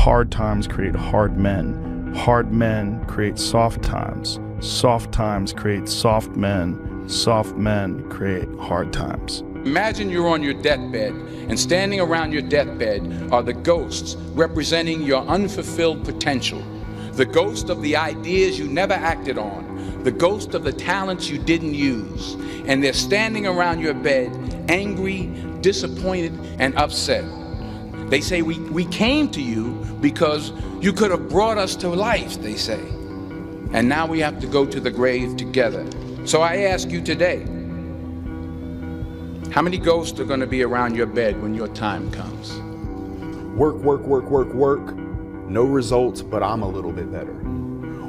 Hard times create hard men. Hard men create soft times. Soft times create soft men. Soft men create hard times. Imagine you're on your deathbed, and standing around your deathbed are the ghosts representing your unfulfilled potential. The ghost of the ideas you never acted on. The ghost of the talents you didn't use. And they're standing around your bed, angry, disappointed, and upset. They say, we came to you because you could have brought us to life, they say. And now we have to go to the grave together. So I ask you today, how many ghosts are going to be around your bed when your time comes? Work, work, work, work, work. No results, but I'm a little bit better.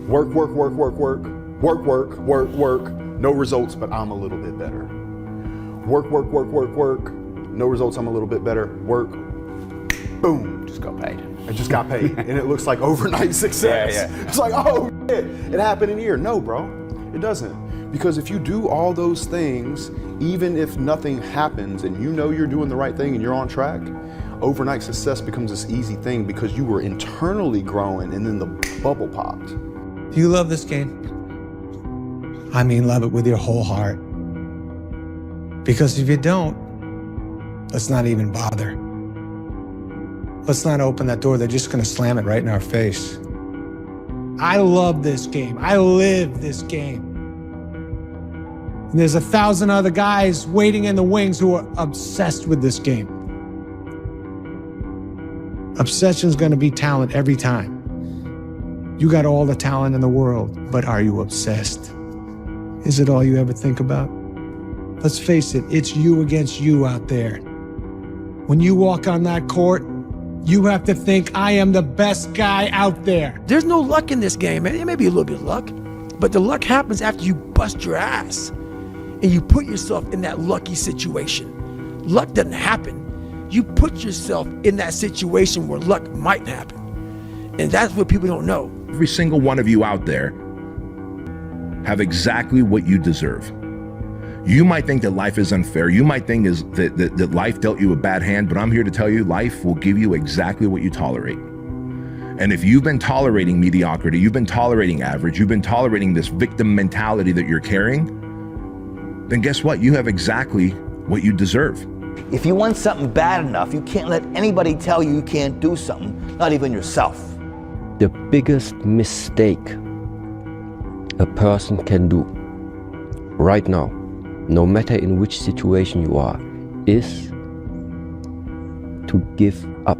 Work, work, work, work, work. Work, work, work, work. No results, but I'm a little bit better. Work, work, work, work, work. No results, I'm a little bit better. Work. Boom. Just got paid. I just got paid. And it looks like overnight success. Yeah. It's like, oh shit, it happened in a year. No, bro, it doesn't. Because if you do all those things, even if nothing happens and you know you're doing the right thing and you're on track, overnight success becomes this easy thing because you were internally growing and then the bubble popped. Do you love this game? I mean, love it with your whole heart. Because if you don't, let's not even bother. Let's not open that door. They're just gonna slam it right in our face. I love this game. I live this game. And there's 1,000 other guys waiting in the wings who are obsessed with this game. Obsession's gonna be talent every time. You got all the talent in the world, but are you obsessed? Is it all you ever think about? Let's face it, it's you against you out there. When you walk on that court, you have to think, I am the best guy out there. There's no luck in this game, man. It may be a little bit of luck, but the luck happens after you bust your ass and you put yourself in that lucky situation. Luck doesn't happen. You put yourself in that situation where luck might happen. And that's what people don't know. Every single one of you out there have exactly what you deserve. You might think that life is unfair. You might think that life dealt you a bad hand, but I'm here to tell you life will give you exactly what you tolerate. And if you've been tolerating mediocrity, you've been tolerating average, you've been tolerating this victim mentality that you're carrying, then guess what? You have exactly what you deserve. If you want something bad enough, you can't let anybody tell you you can't do something, not even yourself. The biggest mistake a person can do right now, no matter in which situation you are, is to give up.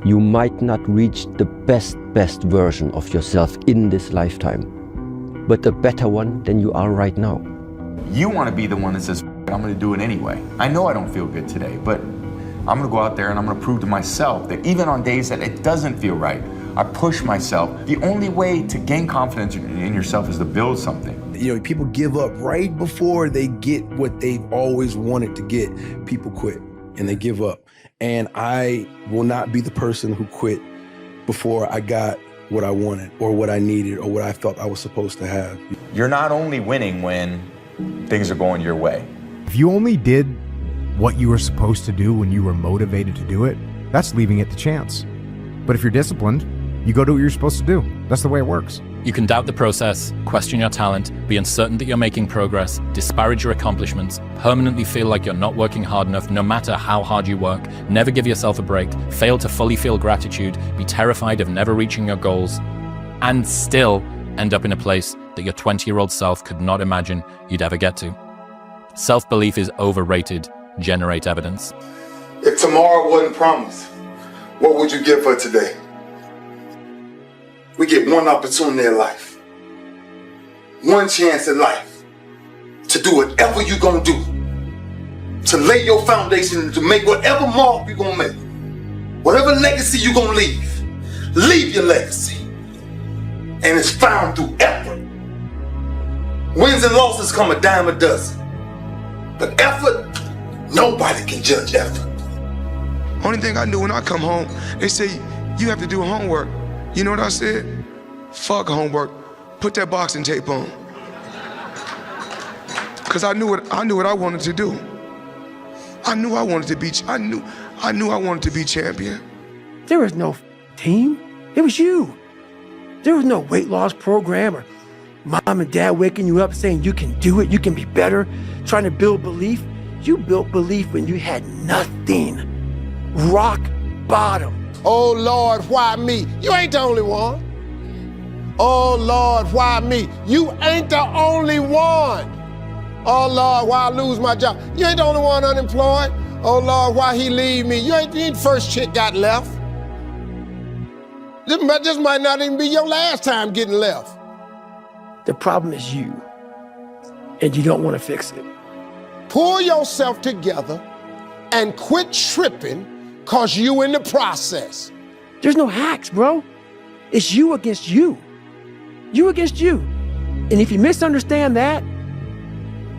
You might not reach the best version of yourself in this lifetime, but a better one than you are right now. You want to be the one that says, I'm going to do it anyway. I know I don't feel good today, but I'm going to go out there and I'm going to prove to myself that even on days that it doesn't feel right, I push myself. The only way to gain confidence in yourself is to build something. You know, people give up right before they get what they've always wanted to get. People quit and they give up. And I will not be the person who quit before I got what I wanted or what I needed or what I felt I was supposed to have. You're not only winning when things are going your way. If you only did what you were supposed to do when you were motivated to do it, that's leaving it to chance. But if you're disciplined, you go do what you're supposed to do. That's the way it works. You can doubt the process, question your talent, be uncertain that you're making progress, disparage your accomplishments, permanently feel like you're not working hard enough no matter how hard you work, never give yourself a break, fail to fully feel gratitude, be terrified of never reaching your goals, and still end up in a place that your 20-year-old self could not imagine you'd ever get to. Self-belief is overrated. Generate evidence. If tomorrow wasn't promised, what would you give for today? We get one opportunity in life, one chance in life to do whatever you're gonna do, to lay your foundation, to make whatever mark you're gonna make, whatever legacy you're gonna leave your legacy. And it's found through effort. Wins and losses come a dime a dozen, but effort, nobody can judge effort. Only thing I do when I come home, they say, you have to do homework. You know what I said? Fuck homework. Put that boxing tape on. Cause I knew what I wanted to do. I knew I wanted to be, I knew I wanted to be champion. There was no team. It was you. There was no weight loss program or mom and dad waking you up saying you can do it, you can be better, trying to build belief. You built belief when you had nothing. Rock bottom. Oh Lord, why me? You ain't the only one. Oh Lord, why me? You ain't the only one. Oh Lord, why I lose my job? You ain't the only one unemployed. Oh Lord, why he leave me? You ain't the first chick got left. This might not even be your last time getting left. The problem is you, and you don't want to fix it. Pull yourself together and quit tripping cause you in the process. There's no hacks, bro. It's you against you. You against you. And if you misunderstand that,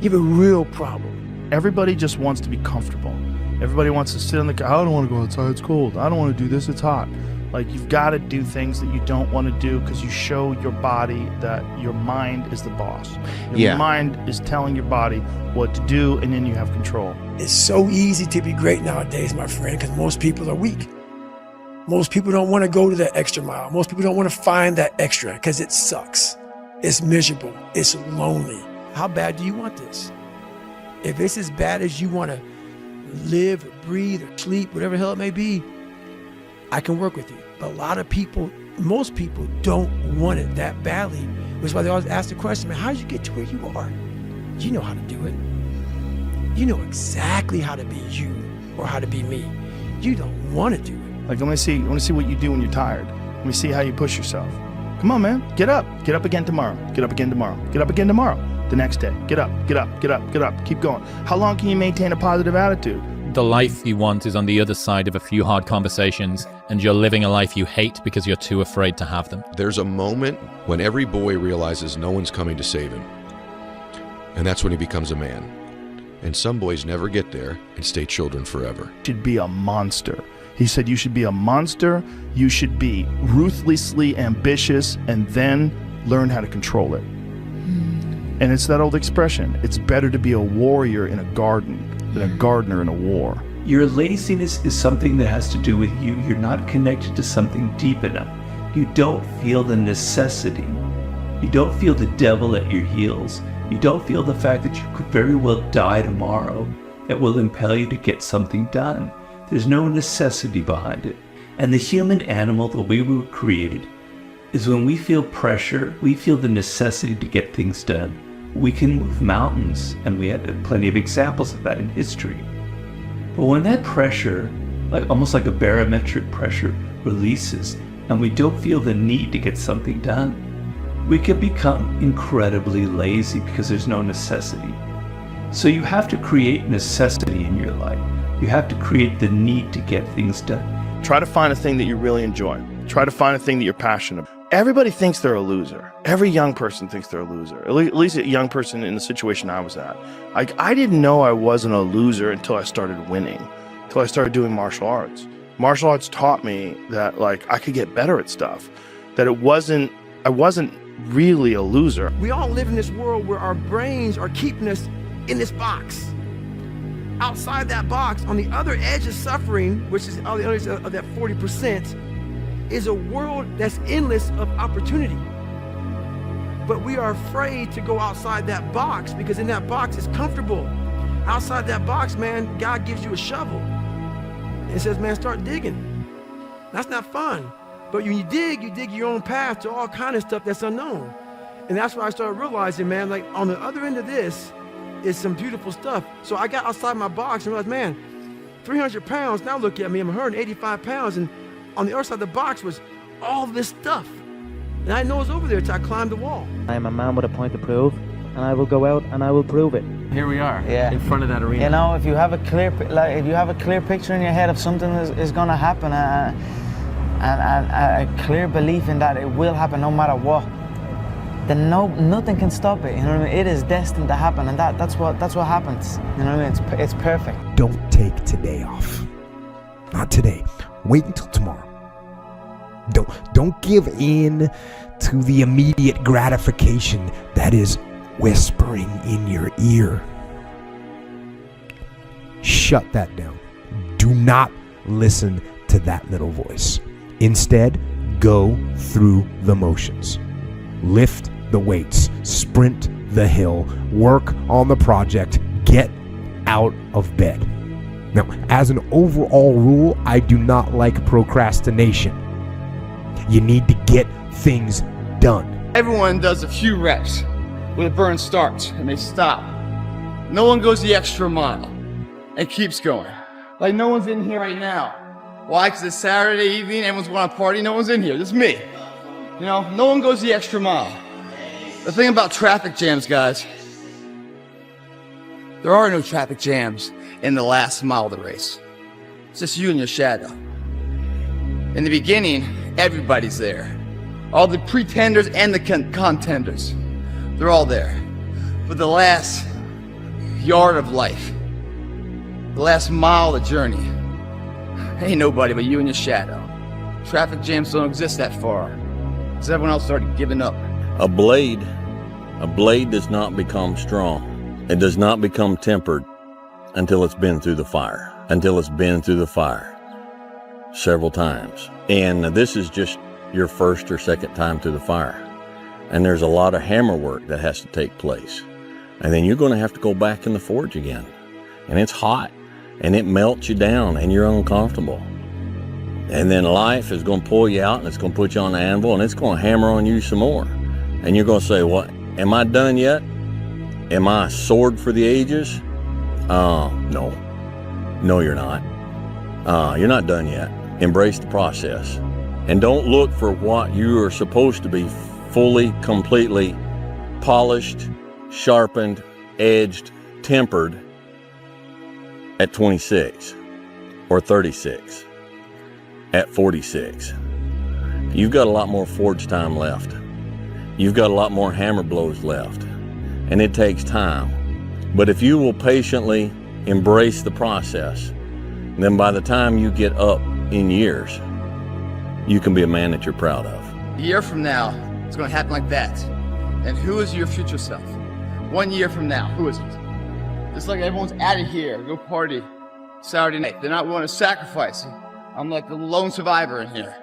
you have a real problem. Everybody just wants to be comfortable. Everybody wants to sit on the couch. I don't want to go outside, it's cold. I don't want to do this, it's hot. Like, you've got to do things that you don't want to do because you show your body that your mind is the boss. Your mind is telling your body what to do, and then you have control. It's so easy to be great nowadays, my friend, because most people are weak. Most people don't want to go to that extra mile. Most people don't want to find that extra because it sucks. It's miserable. It's lonely. How bad do you want this? If it's as bad as you want to live or breathe or sleep, whatever the hell it may be, I can work with you. But a lot of people, most people don't want it that badly, which is why they always ask the question, man, how did you get to where you are? You know how to do it. You know exactly how to be you or how to be me. You don't want to do it. Like, I want to see what you do when you're tired. Let me see how you push yourself. Come on, man, get up again tomorrow, get up again tomorrow, get up again tomorrow, the next day, get up, keep going. How long can you maintain a positive attitude? The life you want is on the other side of a few hard conversations, and you're living a life you hate because you're too afraid to have them. There's a moment when every boy realizes no one's coming to save him. And that's when he becomes a man. And some boys never get there and stay children forever. You should be a monster. He said you should be a monster, you should be ruthlessly ambitious, and then learn how to control it. And it's that old expression, it's better to be a warrior in a garden than a gardener in a war. Your laziness is something that has to do with you. You're not connected to something deep enough. You don't feel the necessity. You don't feel the devil at your heels. You don't feel the fact that you could very well die tomorrow that will impel you to get something done. There's no necessity behind it. And the human animal, the way we were created, is when we feel pressure, we feel the necessity to get things done. We can move mountains, and we had plenty of examples of that in history. But when that pressure, almost like a barometric pressure, releases, and we don't feel the need to get something done, we can become incredibly lazy because there's no necessity. So you have to create necessity in your life. You have to create the need to get things done. Try to find a thing that you really enjoy. Try to find a thing that you're passionate about. Everybody thinks they're a loser. Every young person thinks they're a loser. At least a young person in the situation I was at. I didn't know I wasn't a loser until I started winning, until I started doing martial arts. Martial arts taught me that I could get better at stuff, that I wasn't really a loser. We all live in this world where our brains are keeping us in this box. Outside that box, on the other edge of suffering, which is on the other edge of that 40%, is a world that's endless of opportunity. But we are afraid to go outside that box because in that box it's comfortable. Outside that box, man, God gives you a shovel and says, man, start digging. That's not fun. But when you dig your own path to all kind of stuff that's unknown. And that's why I started realizing, man, on the other end of this is some beautiful stuff. So I got outside my box and realized, man, 300 pounds, now look at me, I'm 185 pounds, and on the other side of the box was all this stuff. And I know it's over there until I climbed the wall. I am a man with a point to prove, and I will go out and I will prove it. Here we are, in front of that arena. You know, if you have a clear picture in your head of something is going to happen, and a clear belief in that it will happen no matter what, then nothing can stop it. You know what I mean? It is destined to happen, and that's what happens. You know what I mean? It's perfect. Don't take today off. Not today. Wait until tomorrow. Don't give in to the immediate gratification that is whispering in your ear. Shut that down. Do not listen to that little voice. Instead, go through the motions. Lift the weights, sprint the hill, work on the project, get out of bed. Now, as an overall rule, I do not like procrastination. You need to get things done. Everyone does a few reps where the burn starts and they stop. No one goes the extra mile and keeps going. Like no one's in here right now. Why? Because it's Saturday evening, everyone's going to party, no one's in here, just me. You know, no one goes the extra mile. The thing about traffic jams, guys, there are no traffic jams in the last mile of the race. It's just you and your shadow. In the beginning, everybody's there. All the pretenders and the contenders, they're all there. But the last yard of life, the last mile of the journey, ain't nobody but you and your shadow. Traffic jams don't exist that far, because everyone else started giving up. A blade does not become strong. It does not become tempered until it's been through the fire, several times. And this is just your first or second time through the fire. And there's a lot of hammer work that has to take place. And then you're going to have to go back in the forge again. And it's hot and it melts you down and you're uncomfortable. And then life is going to pull you out and it's going to put you on the anvil and it's going to hammer on you some more. And you're going to say, what, am I done yet? Am I a sword for the ages? No, you're not. You're not done yet. Embrace the process. And don't look for what you are supposed to be fully, completely polished, sharpened, edged, tempered at 26 or 36, at 46. You've got a lot more forge time left. You've got a lot more hammer blows left. And it takes time. But if you will patiently embrace the process, then by the time you get up in years, you can be a man that you're proud of. A year from now, it's going to happen like that. And who is your future self? 1 year from now, who is it? Just like everyone's out of here, go party Saturday night. They're not willing to sacrifice. I'm like the lone survivor in here.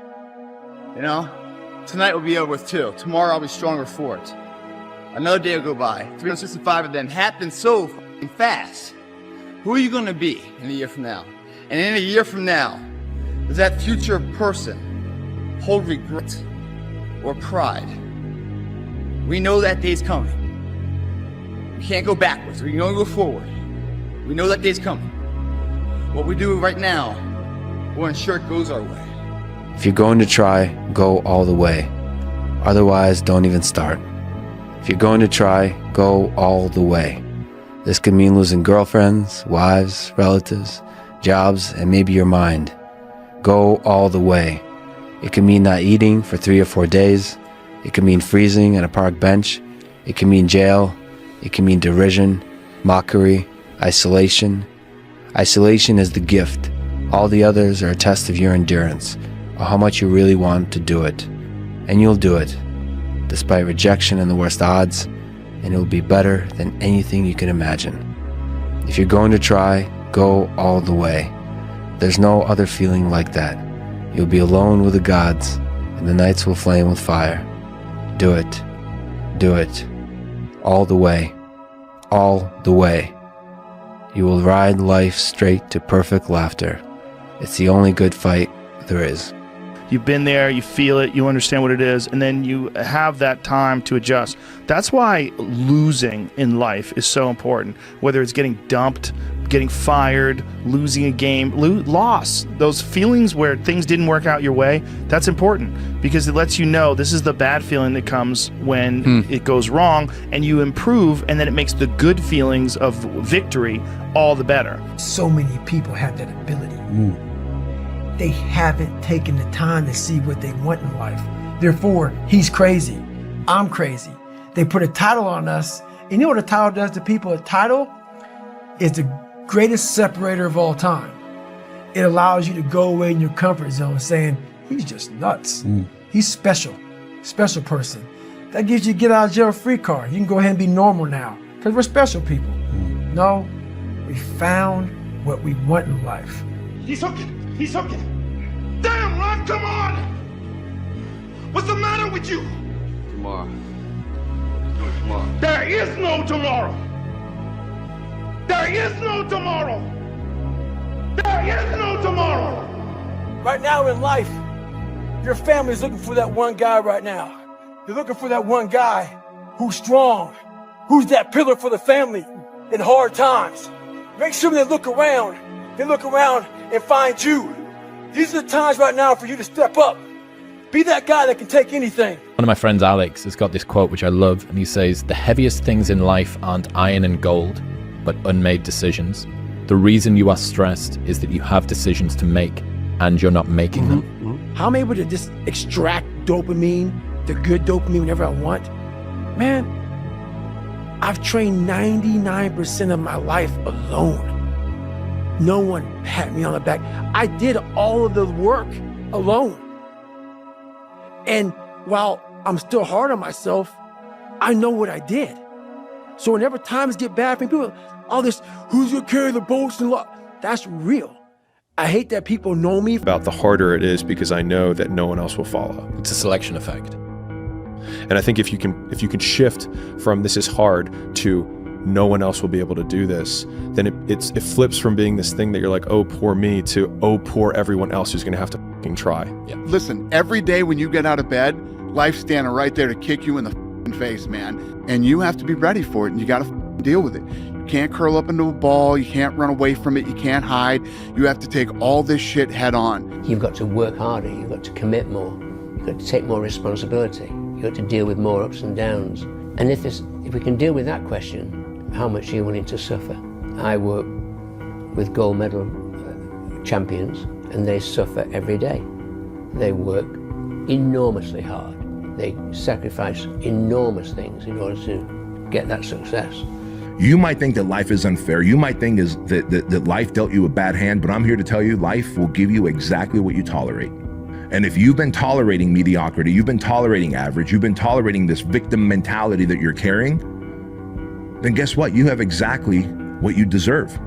You know? Tonight will be over with too. Tomorrow I'll be stronger for it. Another day will go by. 365 of them happen so fast. Who are you going to be in a year from now? And in a year from now, does that future person hold regret or pride? We know that day's coming. We can't go backwards. We can only go forward. We know that day's coming. What we do right now will ensure it goes our way. If you're going to try, go all the way. Otherwise, don't even start. If you're going to try, go all the way. This could mean losing girlfriends, wives, relatives, jobs, and maybe your mind. Go all the way. It could mean not eating for 3 or 4 days. It could mean freezing on a park bench. It can mean jail. It can mean derision, mockery, isolation. Isolation is the gift. All the others are a test of your endurance, or how much you really want to do it. And you'll do it, despite rejection and the worst odds, and it will be better than anything you can imagine. If you're going to try, go all the way. There's no other feeling like that. You'll be alone with the gods, and the nights will flame with fire. Do it. Do it. All the way. All the way. You will ride life straight to perfect laughter. It's the only good fight there is. You've been there, you feel it, you understand what it is, and then you have that time to adjust. That's why losing in life is so important. Whether it's getting dumped, getting fired, losing a game, loss, those feelings where things didn't work out your way, that's important because it lets you know this is the bad feeling that comes when it goes wrong, and you improve, and then it makes the good feelings of victory all the better. So many people have that ability. They haven't taken the time to see what they want in life. Therefore, he's crazy. I'm crazy. They put a title on us. And you know what a title does to people? A title is the greatest separator of all time. It allows you to go away in your comfort zone saying, he's just nuts. He's special person. That gives you a get out of jail free card. You can go ahead and be normal now because we're special people. No, we found what we want in life. He's hooking. He's hooking. Damn, Ron, come on! What's the matter with you? Tomorrow. Do it tomorrow. There is no tomorrow. There is no tomorrow. There is no tomorrow. Right now in life, your family's looking for that one guy right now. They're looking for that one guy who's strong, who's that pillar for the family in hard times. Make sure they look around and find you. These are the times right now for you to step up. Be that guy that can take anything. One of my friends, Alex, has got this quote which I love, and he says, "The heaviest things in life aren't iron and gold, but unmade decisions. The reason you are stressed is that you have decisions to make, and you're not making them." How I'm able to just extract dopamine, the good dopamine whenever I want. Man, I've trained 99% of my life alone. No one pat me on the back. I did all of the work alone. And while I'm still hard on myself, I know what I did. So whenever times get bad for me, people, all this, who's gonna carry the boats and law, that's real. I hate that people know me. About the harder it is because I know that no one else will follow. It's a selection effect. And I think if you can shift from this is hard to no one else will be able to do this, then it flips from being this thing that you're like, oh, poor me, to oh, poor everyone else who's gonna have to fucking try. Yeah. Listen, every day when you get out of bed, life's standing right there to kick you in the face, man. And you have to be ready for it, and you gotta deal with it. You can't curl up into a ball, you can't run away from it, you can't hide. You have to take all this shit head on. You've got to work harder, you've got to commit more, you've got to take more responsibility, you've got to deal with more ups and downs. And if we can deal with that question, how much are you willing to suffer? I work with gold medal champions, and they suffer every day. They work enormously hard. They sacrifice enormous things in order to get that success. You might think that life is unfair. You might think that life dealt you a bad hand, but I'm here to tell you life will give you exactly what you tolerate. And if you've been tolerating mediocrity, you've been tolerating average, you've been tolerating this victim mentality that you're carrying, then guess what? You have exactly what you deserve.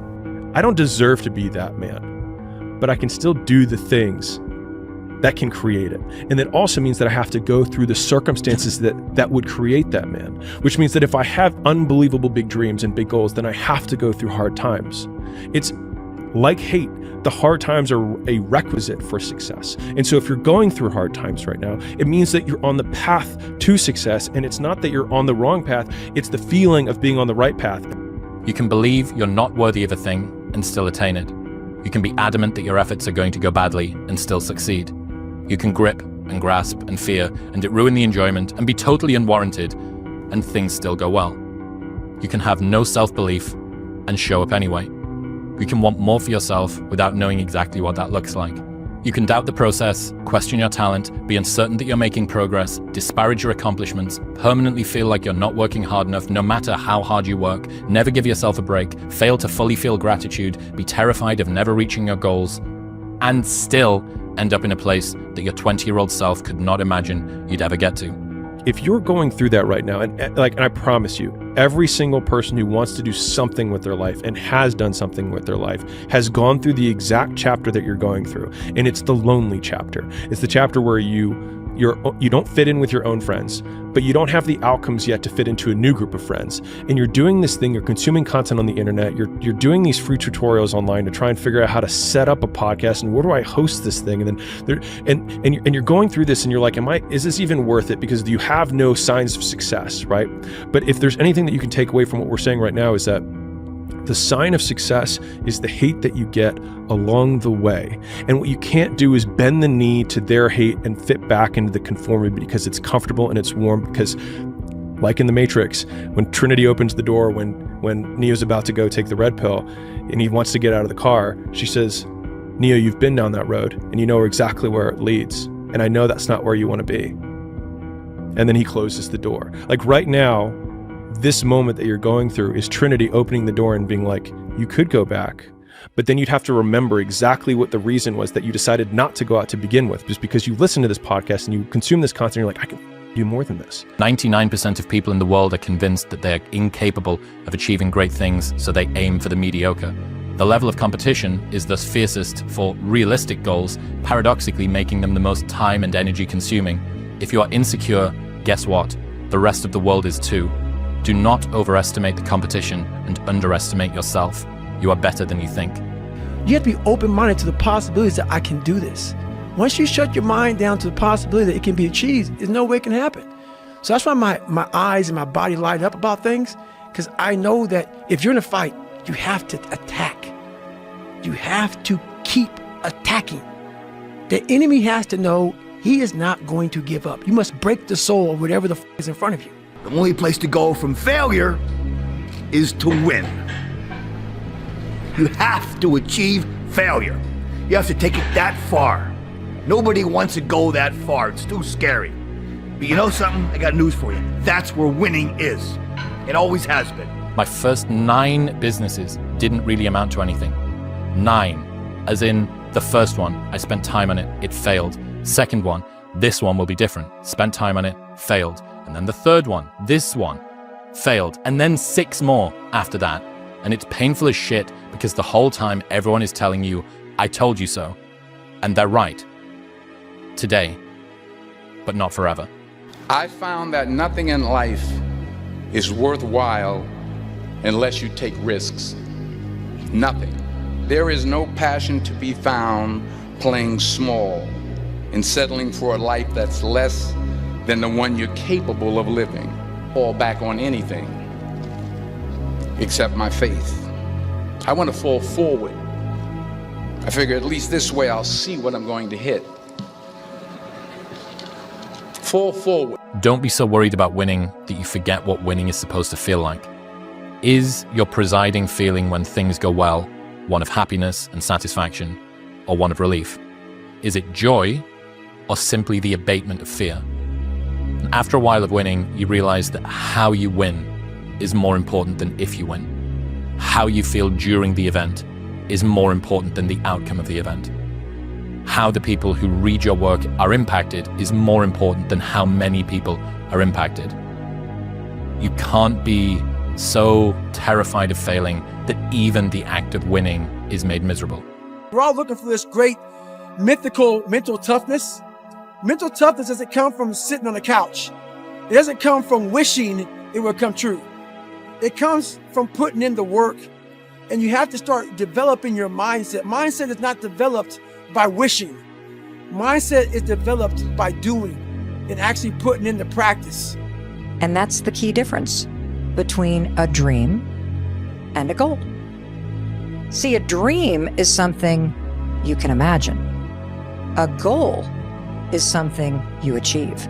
I don't deserve to be that man, but I can still do the things that can create it. And that also means that I have to go through the circumstances that would create that man, which means that if I have unbelievable big dreams and big goals, then I have to go through hard times. It's like hate. The hard times are a requisite for success. And so if you're going through hard times right now, it means that you're on the path to success. And it's not that you're on the wrong path, it's the feeling of being on the right path. You can believe you're not worthy of a thing and still attain it. You can be adamant that your efforts are going to go badly and still succeed. You can grip and grasp and fear and it ruin the enjoyment and be totally unwarranted and things still go well. You can have no self-belief and show up anyway. You can want more for yourself without knowing exactly what that looks like. You can doubt the process, question your talent, be uncertain that you're making progress, disparage your accomplishments, permanently feel like you're not working hard enough no matter how hard you work, never give yourself a break, fail to fully feel gratitude, be terrified of never reaching your goals, and still end up in a place that your 20-year-old self could not imagine you'd ever get to. If you're going through that right now, and I promise you, every single person who wants to do something with their life and has done something with their life has gone through the exact chapter that you're going through. And it's the lonely chapter. It's the chapter where you don't fit in with your own friends, but you don't have the outcomes yet to fit into a new group of friends. And you're doing this thing, you're consuming content on the internet, you're doing these free tutorials online to try and figure out how to set up a podcast and where do I host this thing? And then you're going through this and you're like, is this even worth it? Because you have no signs of success, right? But if there's anything that you can take away from what we're saying right now is that the sign of success is the hate that you get along the way. And what you can't do is bend the knee to their hate and fit back into the conformity because it's comfortable and it's warm. Because like in the Matrix, when Trinity opens the door, when Neo's about to go take the red pill and he wants to get out of the car, she says, Neo, you've been down that road and you know exactly where it leads. And I know that's not where you want to be. And then he closes the door. Like right now, this moment that you're going through is Trinity opening the door and being like, you could go back, but then you'd have to remember exactly what the reason was that you decided not to go out to begin with, just because you listen to this podcast and you consume this content, you're like, I can do more than this. 99% of people in the world are convinced that they're incapable of achieving great things, so they aim for the mediocre. The level of competition is thus fiercest for realistic goals, paradoxically making them the most time and energy consuming. If you are insecure, guess what? The rest of the world is too. Do not overestimate the competition and underestimate yourself. You are better than you think. You have to be open-minded to the possibilities that I can do this. Once you shut your mind down to the possibility that it can be achieved, there's no way it can happen. So that's why my eyes and my body light up about things, because I know that if you're in a fight, you have to attack. You have to keep attacking. The enemy has to know he is not going to give up. You must break the soul of whatever the is in front of you. The only place to go from failure is to win. You have to achieve failure. You have to take it that far. Nobody wants to go that far. It's too scary. But you know something? I got news for you. That's where winning is. It always has been. My first 9 businesses didn't really amount to anything. 9. As in, the first one, I spent time on it, it failed. Second one, this one will be different. Spent time on it, failed. And then the third one, this one, failed. And then 6 more after that. And it's painful as shit because the whole time everyone is telling you, I told you so. And they're right. Today, but not forever. I found that nothing in life is worthwhile unless you take risks. Nothing. There is no passion to be found playing small and settling for a life that's less than the one you're capable of living. Fall back on anything except my faith. I want to fall forward. I figure at least this way I'll see what I'm going to hit. Fall forward. Don't be so worried about winning that you forget what winning is supposed to feel like. Is your presiding feeling when things go well one of happiness and satisfaction, or one of relief? Is it joy, or simply the abatement of fear? And after a while of winning, you realize that how you win is more important than if you win. How you feel during the event is more important than the outcome of the event. How the people who read your work are impacted is more important than how many people are impacted. You can't be so terrified of failing that even the act of winning is made miserable. We're all looking for this great mythical mental toughness. Mental toughness doesn't come from sitting on a couch. It doesn't come from wishing it will come true. It comes from putting in the work, and you have to start developing your mindset. Mindset is not developed by wishing. Mindset is developed by doing and actually putting in the practice. And that's the key difference between a dream and a goal. See, a dream is something you can imagine. A goal is something you achieve.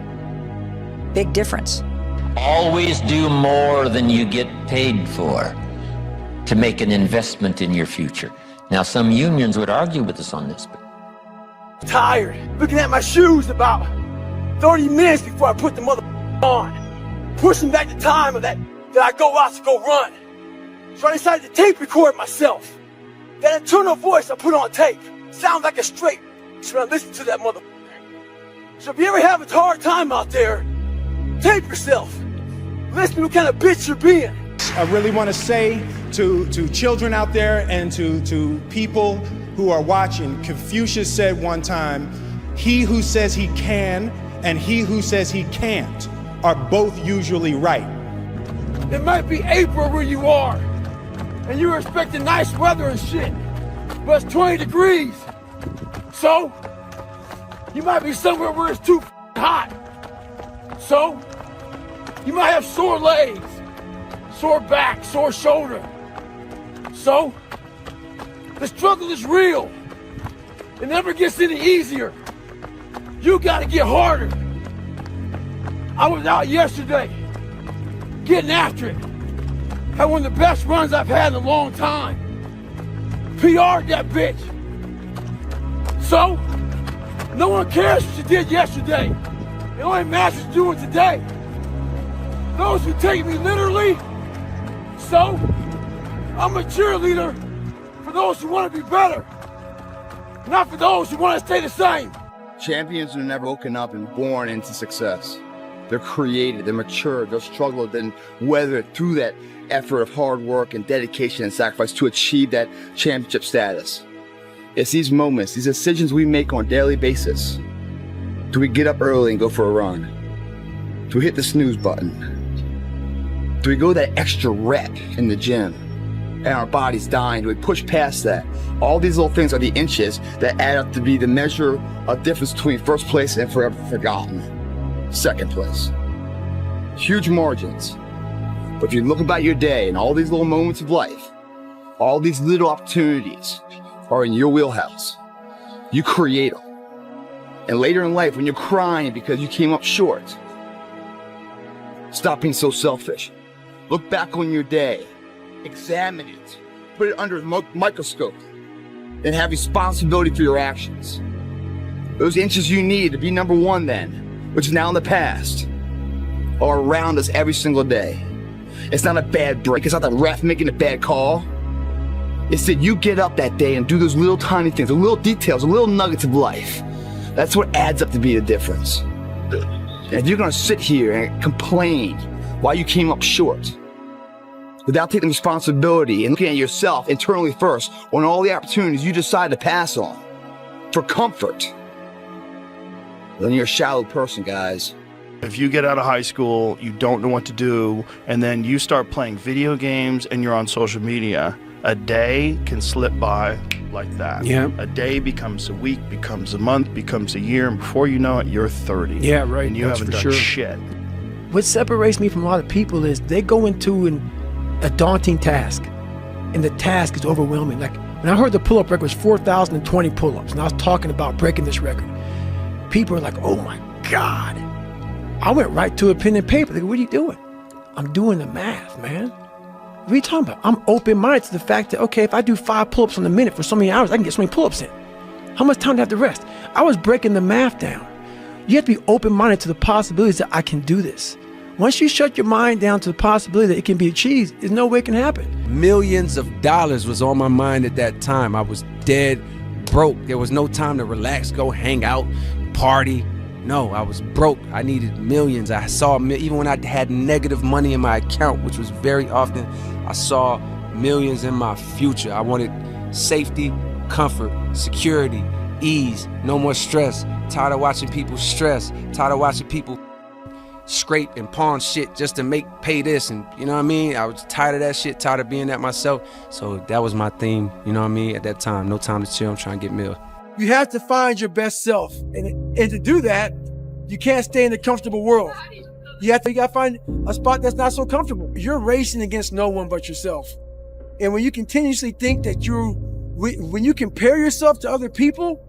Big difference. Always do more than you get paid for to make an investment in your future. Now, some unions would argue with us on this, but Tired, looking at my shoes about 30 minutes before I put the mother on. Pushing back the time of that I go out to go run. So I decided to tape record myself. That internal voice I put on tape sounds like a straight when I listen to that mother. So if you ever have a hard time out there, tape yourself. Listen to what kind of bitch you're being. I really want to say to children out there and to people who are watching, Confucius said one time, he who says he can and he who says he can't are both usually right. It might be April where you are, and you're expecting nice weather and shit, but it's 20 degrees. So, you might be somewhere where it's too hot. So, you might have sore legs, sore back, sore shoulder. So, the struggle is real. It never gets any easier. You gotta get harder. I was out yesterday, getting after it. Had one of the best runs I've had in a long time. PR'd that bitch. So, no one cares what you did yesterday. It only matters what you're doing today. Those who take me literally, so, I'm a cheerleader for those who want to be better, not for those who want to stay the same. Champions are never woken up and born into success. They're creative, they're mature, they'll struggle, then weather through that effort of hard work and dedication and sacrifice to achieve that championship status. It's these moments, these decisions we make on a daily basis. Do we get up early and go for a run? Do we hit the snooze button? Do we go that extra rep in the gym and our body's dying? Do we push past that? All these little things are the inches that add up to be the measure of difference between first place and forever forgotten second place. Huge margins. But if you look about your day and all these little moments of life, all these little opportunities are in your wheelhouse. You create them. And later in life, when you're crying because you came up short, stop being so selfish. Look back on your day, examine it, put it under a microscope, and have responsibility for your actions. Those inches you need to be number one then, which is now in the past, are around us every single day. It's not a bad break. It's not the ref making a bad call. It's that you get up that day and do those little tiny things, the little details, the little nuggets of life. That's what adds up to be the difference. And if you're gonna sit here and complain why you came up short, without taking responsibility and looking at yourself internally first on all the opportunities you decide to pass on for comfort, then you're a shallow person, guys. If you get out of high school, you don't know what to do, and then you start playing video games and you're on social media, a day can slip by like that. Yeah. A day becomes a week, becomes a month, becomes a year, and before you know it, you're 30. Yeah, right. And you That's haven't for done sure. shit. What separates me from a lot of people is they go into a daunting task, and the task is overwhelming. Like when I heard the pull-up record was 4,020 pull-ups, and I was talking about breaking this record, people are like, oh my God. I went right to a pen and paper. They go, what are you doing? I'm doing the math, man. What are you talking about? I'm open-minded to the fact that, okay, if I do 5 pull-ups in a minute for so many hours, I can get so many pull-ups in. How much time do I have to rest? I was breaking the math down. You have to be open-minded to the possibilities that I can do this. Once you shut your mind down to the possibility that it can be achieved, there's no way it can happen. Millions of dollars was on my mind at that time. I was dead broke. There was no time to relax, go hang out, party. No, I was broke. I needed millions. I saw, even when I had negative money in my account, which was very often, I saw millions in my future. I wanted safety, comfort, security, ease, no more stress. Tired of watching people stress. Tired of watching people scrape and pawn shit just to pay this, and you know what I mean? I was tired of that shit, tired of being that myself. So that was my theme, you know what I mean? At that time, no time to chill, I'm trying to get meal. You have to find your best self. And to do that, you can't stay in the comfortable world. You gotta find a spot that's not so comfortable. You're racing against no one but yourself. And when you continuously think that when you compare yourself to other people,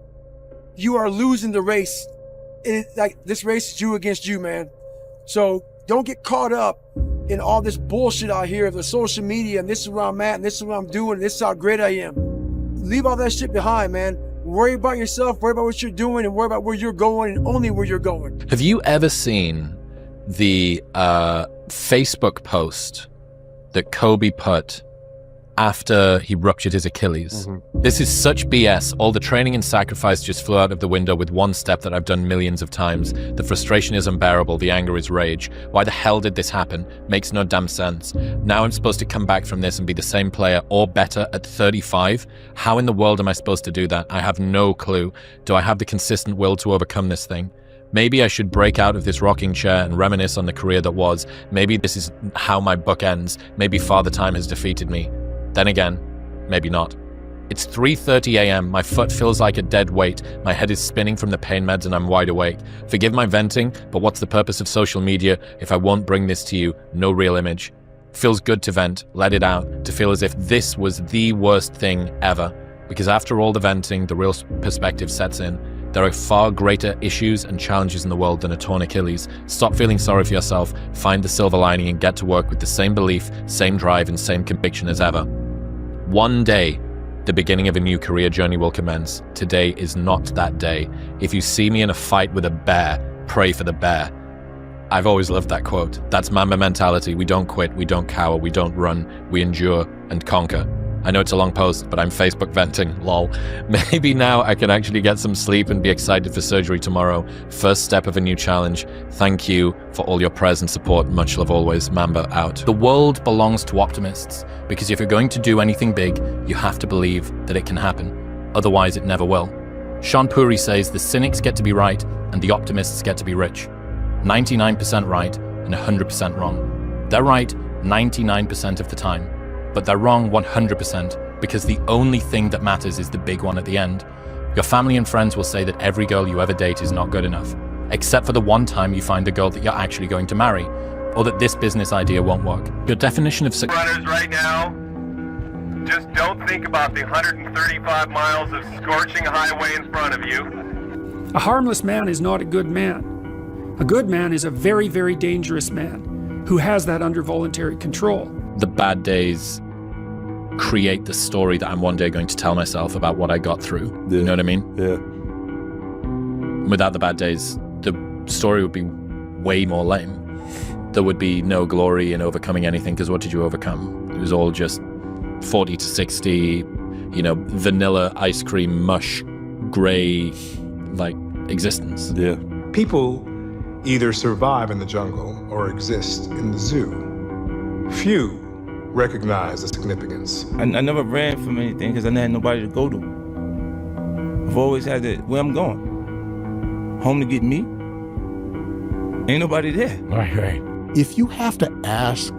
you are losing the race. And it's like, this race is you against you, man. So don't get caught up in all this bullshit out here of the social media, and this is where I'm at, and this is what I'm doing, and this is how great I am. Leave all that shit behind, man. Worry about yourself, worry about what you're doing, and worry about where you're going, and only where you're going. Have you ever seen the Facebook post that Kobe put after he ruptured his Achilles? This is such BS. All the training and sacrifice just flew out of the window with one step that I've done millions of times. The frustration is unbearable. The anger is rage. Why the hell did this happen? Makes no damn sense. Now I'm supposed to come back from this and be the same player or better at 35? How in the world am I supposed to do that? I have no clue. Do I have the consistent will to overcome this thing? Maybe I should break out of this rocking chair and reminisce on the career that was. Maybe this is how my book ends. Maybe Father Time has defeated me. Then again, maybe not. It's 3:30 a.m. My foot feels like a dead weight. My head is spinning from the pain meds and I'm wide awake. Forgive my venting, but what's the purpose of social media if I won't bring this to you? No real image. Feels good to vent, let it out, to feel as if this was the worst thing ever. Because after all the venting, the real perspective sets in. There are far greater issues and challenges in the world than a torn Achilles. Stop feeling sorry for yourself, find the silver lining, and get to work with the same belief, same drive, and same conviction as ever. One day, the beginning of a new career journey will commence. Today is not that day. If you see me in a fight with a bear, pray for the bear. I've always loved that quote. That's Mamba mentality. We don't quit, we don't cower, we don't run, we endure and conquer. I know it's a long post, but I'm Facebook venting, lol. Maybe now I can actually get some sleep and be excited for surgery tomorrow. First step of a new challenge. Thank you for all your prayers and support. Much love always. Mamba out. The world belongs to optimists, because if you're going to do anything big, you have to believe that it can happen. Otherwise, it never will. Sean Puri says the cynics get to be right and the optimists get to be rich. 99% right and 100% wrong. They're right 99% of the time, but they're wrong 100% because the only thing that matters is the big one at the end. Your family and friends will say that every girl you ever date is not good enough, except for the one time you find the girl that you're actually going to marry, or that this business idea won't work. Your definition of success... Runners right now, just don't think about the 135 miles of scorching highway in front of you. A harmless man is not a good man. A good man is a very, very dangerous man who has that under voluntary control. The bad days create the story that I'm one day going to tell myself about what I got through. You know what I mean? Yeah. Without the bad days, the story would be way more lame. There would be no glory in overcoming anything, because what did you overcome? It was all just 40 to 60, vanilla ice cream mush, gray, existence. Yeah. People either survive in the jungle or exist in the zoo. Few recognize the significance. I never ran from anything because I never had nobody to go to. I've always had where I'm going. Home to get me. Ain't nobody there. Right. If you have to ask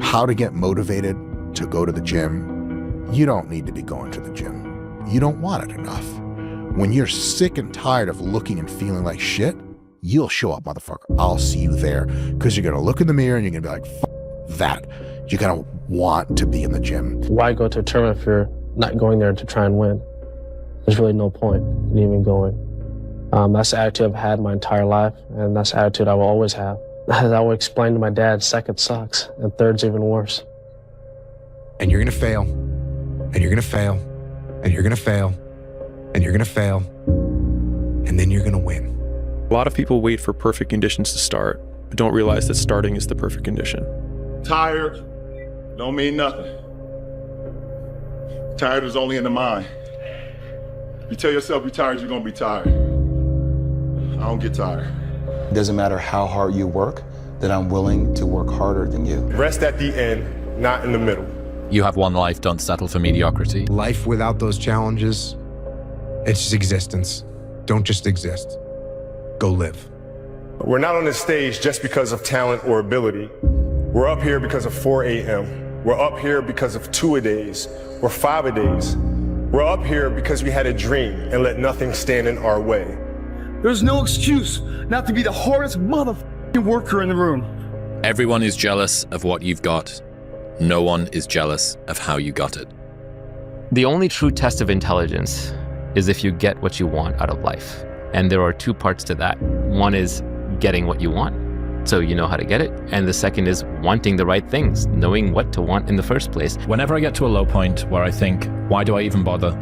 how to get motivated to go to the gym, you don't need to be going to the gym. You don't want it enough. When you're sick and tired of looking and feeling like shit, you'll show up, motherfucker. I'll see you there. Because you're going to look in the mirror and you're going to be like, that. You're going to want to be in the gym. Why go to a tournament if you're not going there to try and win? There's really no point in even going. That's the attitude I've had my entire life, and that's the attitude I will always have. I would explain to my dad, second sucks, and third's even worse. And you're going to fail, and you're going to fail, and you're going to fail, and you're going to fail, and then you're going to win. A lot of people wait for perfect conditions to start, but don't realize that starting is the perfect condition. Tired don't mean nothing. Tired is only in the mind. You tell yourself you're tired, you're gonna be tired. I don't get tired. It doesn't matter how hard you work, that I'm willing to work harder than you. Rest at the end, not in the middle. You have one life, don't settle for mediocrity. Life without those challenges, it's just existence. Don't just exist. Go live. We're not on this stage just because of talent or ability. We're up here because of 4 a.m. We're up here because of 2-a-days or 5-a-days. We're up here because we had a dream and let nothing stand in our way. There's no excuse not to be the hardest motherfucking worker in the room. Everyone is jealous of what you've got. No one is jealous of how you got it. The only true test of intelligence is if you get what you want out of life. And there are two parts to that. One is getting what you want, so you know how to get it. And the second is wanting the right things, knowing what to want in the first place. Whenever I get to a low point where I think, why do I even bother?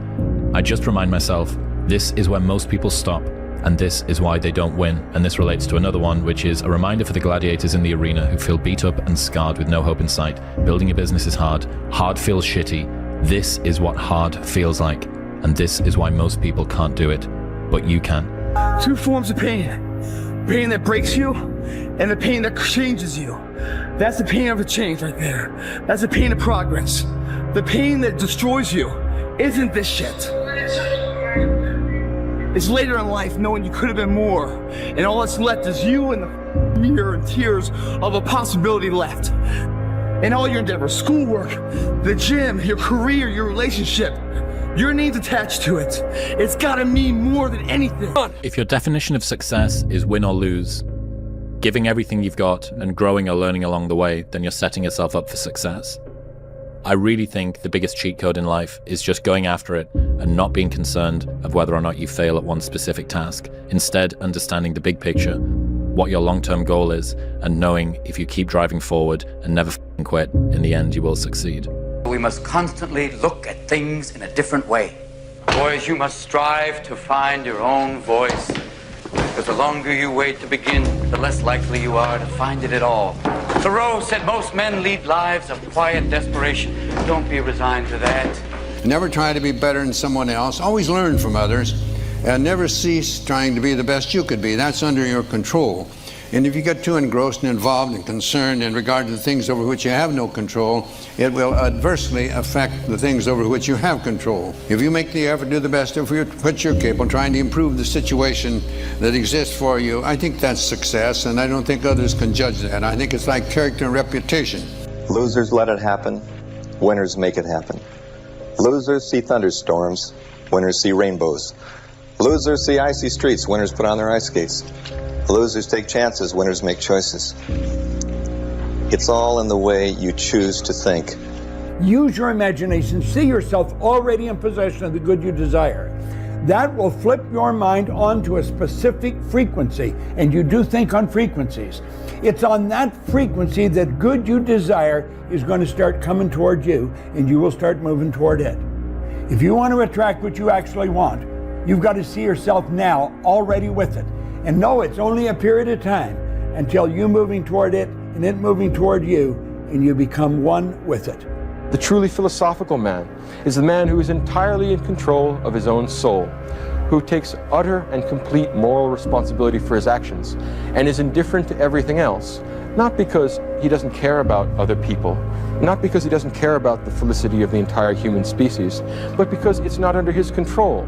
I just remind myself, this is where most people stop, and this is why they don't win. And this relates to another one, which is a reminder for the gladiators in the arena who feel beat up and scarred with no hope in sight. Building a business is hard. Hard feels shitty. This is what hard feels like. And this is why most people can't do it, but you can. Two forms of pain. Pain that breaks you, and the pain that changes you. That's the pain of a change right there. That's the pain of progress. The pain that destroys you isn't this shit. It's later in life knowing you could have been more, and all that's left is you and the mirror and tears of a possibility left. And all your endeavors, schoolwork, the gym, your career, your relationship, your name's attached to it. It's gotta mean more than anything. If your definition of success is win or lose, giving everything you've got and growing or learning along the way, then you're setting yourself up for success. I really think the biggest cheat code in life is just going after it and not being concerned of whether or not you fail at one specific task. Instead, understanding the big picture, what your long-term goal is, and knowing if you keep driving forward and never quit, in the end you will succeed. We must constantly look at things in a different way. Boys, you must strive to find your own voice. Because the longer you wait to begin, the less likely you are to find it at all. Thoreau said most men lead lives of quiet desperation. Don't be resigned to that. Never try to be better than someone else. Always learn from others. And never cease trying to be the best you could be. That's under your control. And if you get too engrossed and involved and concerned in regard to the things over which you have no control, it will adversely affect the things over which you have control. If you make the effort to do the best of which you're capable, trying to improve the situation that exists for you, I think that's success, and I don't think others can judge that. I think it's like character and reputation. Losers let it happen. Winners make it happen. Losers see thunderstorms. Winners see rainbows. Losers see icy streets. Winners put on their ice skates. Losers take chances. Winners make choices. It's all in the way you choose to think. Use your imagination. See yourself already in possession of the good you desire. That will flip your mind onto a specific frequency, and you do think on frequencies. It's on that frequency that good you desire is going to start coming toward you, and you will start moving toward it. If you want to attract what you actually want, you've got to see yourself now already with it. And know it's only a period of time until you moving toward it and it moving toward you, and you become one with it. The truly philosophical man is the man who is entirely in control of his own soul, who takes utter and complete moral responsibility for his actions and is indifferent to everything else, not because he doesn't care about other people, not because he doesn't care about the felicity of the entire human species, but because it's not under his control.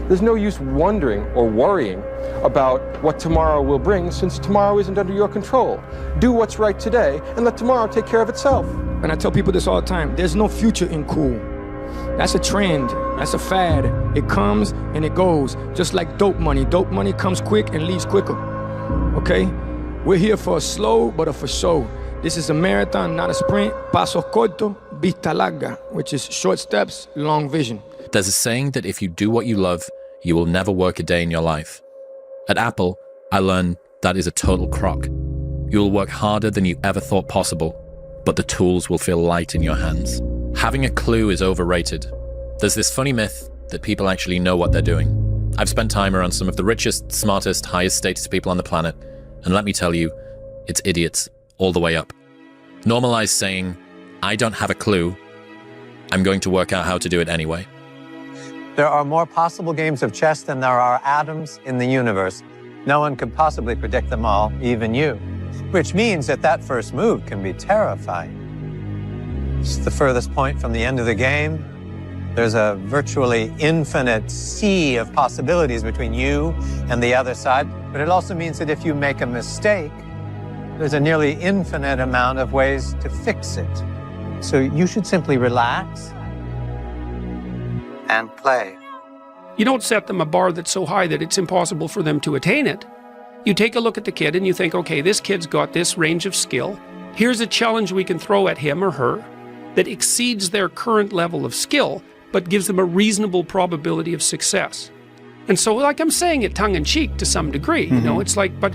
There's no use wondering or worrying about what tomorrow will bring, since tomorrow isn't under your control. Do what's right today and let tomorrow take care of itself. And I tell people this all the time, there's no future in cool. That's a trend, that's a fad. It comes and it goes, just like dope money. Dope money comes quick and leaves quicker, okay? We're here for a slow, but a for show. This is a marathon, not a sprint. Pasos corto, vista larga, which is short steps, long vision. There's a saying that if you do what you love, you will never work a day in your life. At Apple, I learned that is a total crock. You will work harder than you ever thought possible, but the tools will feel light in your hands. Having a clue is overrated. There's this funny myth that people actually know what they're doing. I've spent time around some of the richest, smartest, highest status people on the planet, and let me tell you, it's idiots all the way up. Normalize saying, I don't have a clue, I'm going to work out how to do it anyway. There are more possible games of chess than there are atoms in the universe. No one could possibly predict them all, even you. Which means that that first move can be terrifying. It's the furthest point from the end of the game. There's a virtually infinite sea of possibilities between you and the other side. But it also means that if you make a mistake, there's a nearly infinite amount of ways to fix it. So you should simply relax and play. You don't set them a bar that's so high that it's impossible for them to attain it. You take a look at the kid and you think, okay, this kid's got this range of skill. Here's a challenge we can throw at him or her that exceeds their current level of skill, but gives them a reasonable probability of success. And so, like I'm saying it tongue-in-cheek to some degree, you know, it's like, but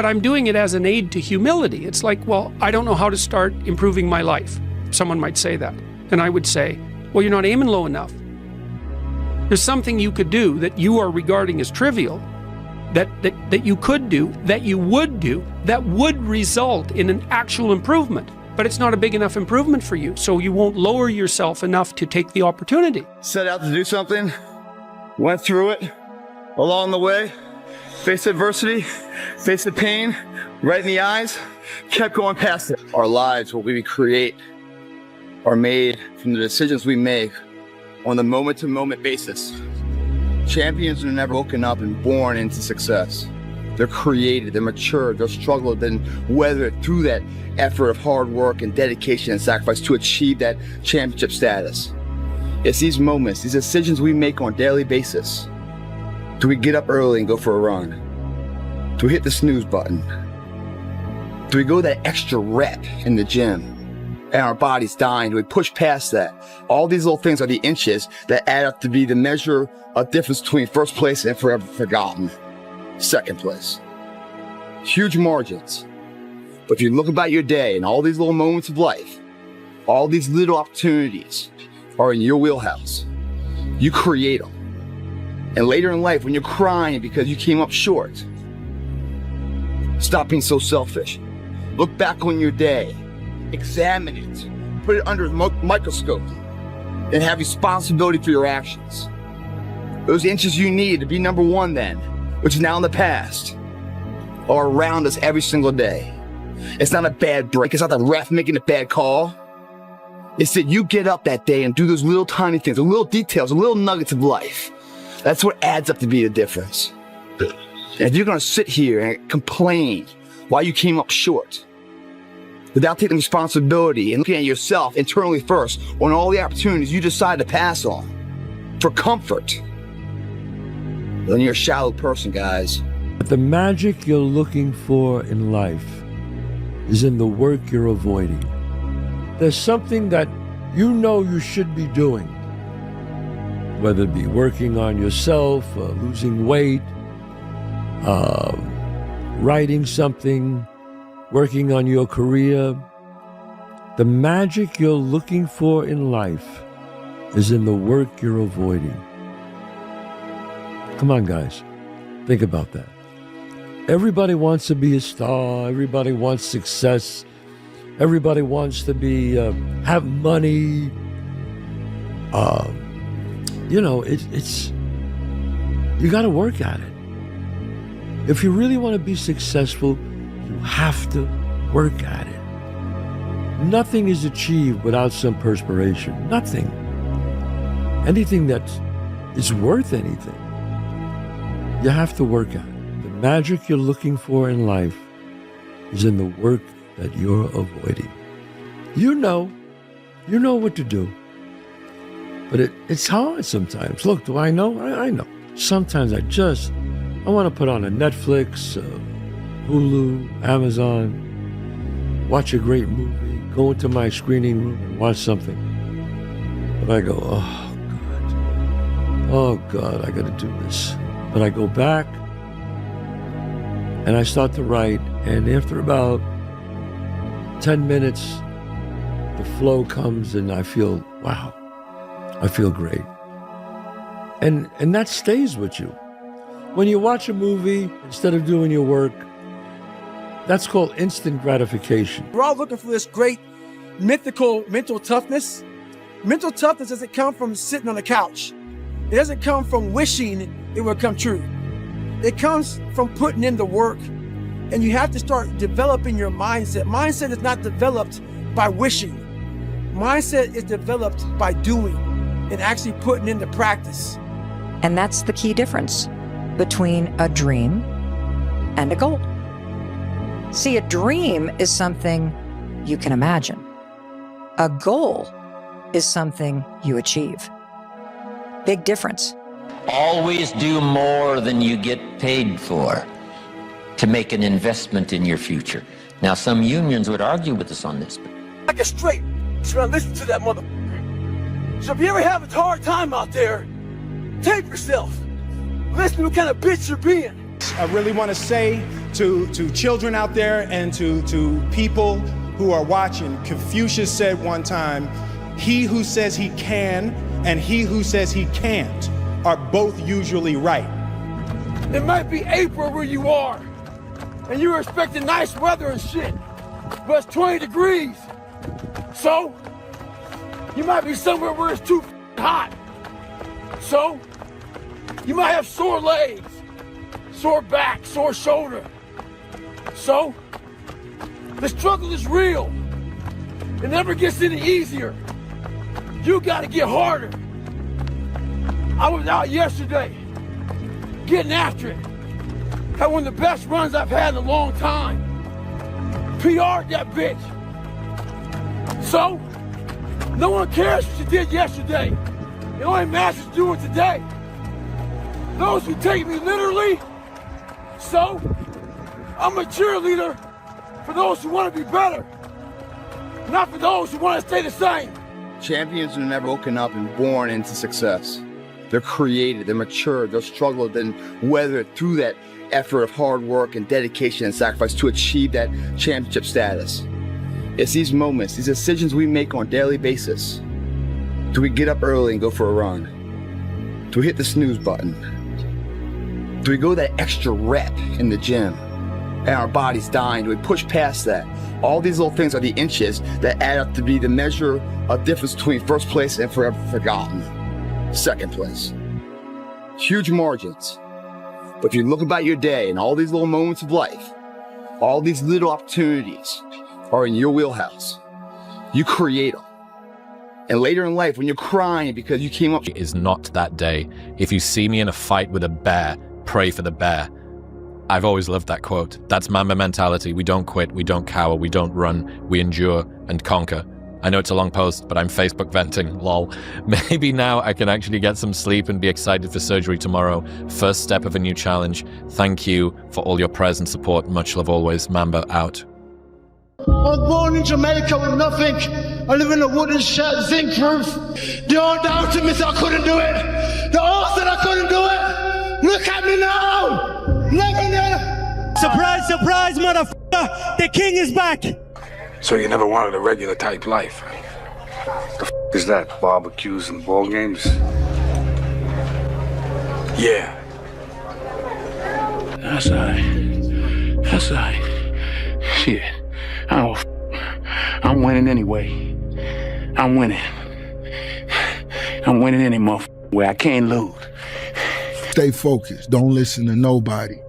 I'm doing it as an aid to humility. It's like, well, I don't know how to start improving my life. Someone might say that. And I would say, well, you're not aiming low enough. There's something you could do that you are regarding as trivial, that you could do, that you would do, that would result in an actual improvement. But it's not a big enough improvement for you, so you won't lower yourself enough to take the opportunity. Set out to do something, went through it, along the way, faced adversity, faced the pain, right in the eyes, kept going past it. Our lives, what we create, are made from the decisions we make on the moment-to-moment basis. Champions are never woken up and born into success. They're created, they're matured, they're struggled and weathered through that effort of hard work and dedication and sacrifice to achieve that championship status. It's these moments, these decisions we make on a daily basis. Do we get up early and go for a run? Do we hit the snooze button? Do we go that extra rep in the gym and our body's dying? Do we push past that? All these little things are the inches that add up to be the measure of difference between first place and forever forgotten second place. Huge margins. But if you look about your day and all these little moments of life, all these little opportunities are in your wheelhouse. You create them. And later in life, when you're crying because you came up short, stop being so selfish. Look back on your day, examine it, put it under a microscope, and have responsibility for your actions. Those inches you need to be number one then, which is now in the past, are around us every single day. It's not a bad break. It's not the ref making a bad call. It's that you get up that day and do those little tiny things, the little details, the little nuggets of life. That's what adds up to be the difference. And if you're gonna sit here and complain why you came up short, without taking responsibility and looking at yourself internally first on all the opportunities you decide to pass on for comfort, then you're a shallow person, guys. But the magic you're looking for in life is in the work you're avoiding. There's something that you know you should be doing, whether it be working on yourself, losing weight, writing something, working on your career. The magic you're looking for in life is in the work you're avoiding. Come on, guys. Think about that. Everybody wants to be a star. Everybody wants success. Everybody wants to be, have money. It's you got to work at it. If you really want to be successful, you have to work at it. Nothing is achieved without some perspiration. Nothing. Anything that is worth anything, you have to work at it. The magic you're looking for in life is in the work that you're avoiding. You know what to do. But it's hard sometimes. Look, do I know? I know. Sometimes I want to put on a Netflix, Hulu, Amazon, watch a great movie, go into my screening room and watch something. But I go, oh God, I got to do this. But I go back and I start to write, and after about 10 minutes, the flow comes and I feel, wow, I feel great. And that stays with you. When you watch a movie, instead of doing your work, that's called instant gratification. We're all looking for this great mythical mental toughness. Mental toughness doesn't come from sitting on the couch. It doesn't come from wishing it will come true. It comes from putting in the work. And you have to start developing your mindset. Mindset is not developed by wishing. Mindset is developed by doing and actually putting into practice. And that's the key difference between a dream and a goal. See, a dream is something you can imagine. A goal is something you achieve. Big difference. Always do more than you get paid for to make an investment in your future. Now, some unions would argue with us on this, but Like a straight, so I listen to that mother. So if you ever have a hard time out there, tape yourself. Listen to what kind of bitch you're being. I really want to say to children out there and to people who are watching, Confucius said one time, he who says he can and he who says he can't are both usually right. It might be April where you are, and you're expecting nice weather and shit, but it's 20 degrees. So, you might be somewhere where it's too hot. So, you might have sore legs, sore back, sore shoulder. So, the struggle is real. It never gets any easier. You gotta get harder. I was out yesterday, getting after it. Had one of the best runs I've had in a long time. PR'd that bitch. So, no one cares what you did yesterday. It only matters what you do today. Those who take me literally, so, I'm a cheerleader for those who want to be better, not for those who want to stay the same. Champions are never woken up and born into success. They're created, they're matured, they'll struggle, then weather it through that effort of hard work and dedication and sacrifice to achieve that championship status. It's these moments, these decisions we make on a daily basis. Do we get up early and go for a run? Do we hit the snooze button? Do we go that extra rep in the gym and our body's dying? Do we push past that? All these little things are the inches that add up to be the measure of difference between first place and forever forgotten. Second place. Huge margins. But if you look about your day and all these little moments of life, all these little opportunities are in your wheelhouse. You create them. And later in life, when you're crying because you came up... It is not that day. If you see me in a fight with a bear, pray for the bear. I've always loved that quote. That's Mamba mentality. We don't quit, we don't cower, we don't run, we endure and conquer. I know it's a long post, but I'm Facebook venting, lol. Maybe now I can actually get some sleep and be excited for surgery tomorrow. First step of a new challenge. Thank you for all your prayers and support. Much love always. Mamba out. I was born in Jamaica with nothing. I live in a wooden shed, zinc roof. They all doubted me, said I couldn't do it. They all said I couldn't do it. Look at me now. Living there. Surprise, surprise, motherfucker. The king is back. So you never wanted a regular type life? The f is that? Barbecues and ball games? Yeah. That's alright. That's alright. Shit. I'm winning anyway. I'm winning. I'm winning any motherfucker way. I can't lose. Stay focused. Don't listen to nobody.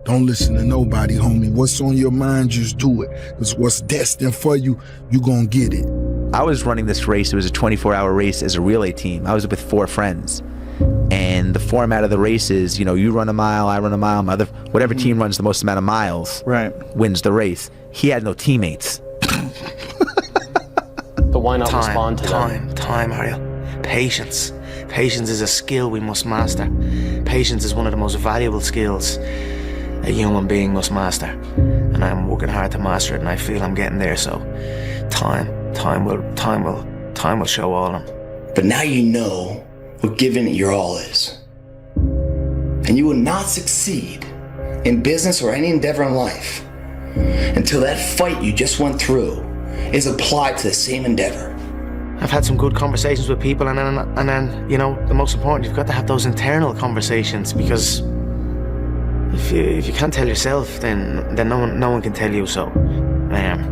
Don't listen to nobody, homie. What's on your mind, just do it. Because what's destined for you, you gonna get it. I was running this race. It was a 24-hour race as a relay team. I was with 4 friends. And the format of the race is, you know, you run a mile, I run a mile, whatever team runs the most amount of miles wins the race. He had no teammates. But why not respond to them? Time, Ariel. Patience. Patience is a skill we must master. Patience is one of the most valuable skills a human being must master, and I'm working hard to master it, and I feel I'm getting there. So, time will show all of them. But now you know what giving it your all is, and you will not succeed in business or any endeavor in life until that fight you just went through is applied to the same endeavor. I've had some good conversations with people, and then you know, the most important, you've got to have those internal conversations, because if you can't tell yourself, then no one can tell you. So I am.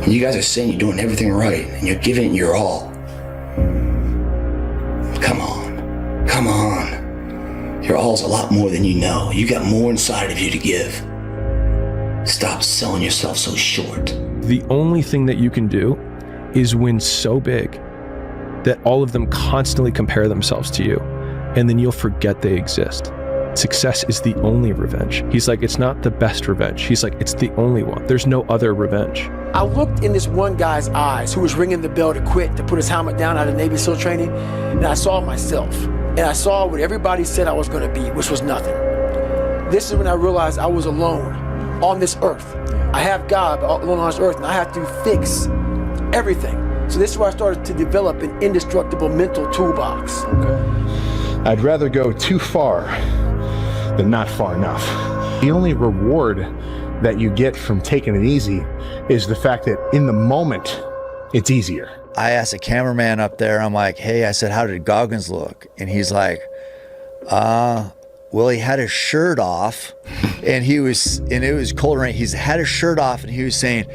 And you guys are saying you're doing everything right and you're giving it your all. Come on. Your all's a lot more than you know. You got more inside of you to give. Stop selling yourself so short. The only thing that you can do is win so big that all of them constantly compare themselves to you, and then you'll forget they exist. Success is the only revenge. He's like, it's not the best revenge. He's like, it's the only one. There's no other revenge. I looked in this one guy's eyes who was ringing the bell to quit, to put his helmet down out of Navy SEAL training, and I saw myself. And I saw what everybody said I was gonna be, which was nothing. This is when I realized I was alone on this earth. I have God, but alone on this earth, and I have to fix everything. So this is where I started to develop an indestructible mental toolbox. I'd rather go too far than not far enough. The only reward that you get from taking it easy is the fact that in the moment, it's easier. I asked a cameraman up there, I'm like, hey, I said, how did Goggins look? And he's like, well, he had his shirt off and it was cold rain. He's had his shirt off and he was saying,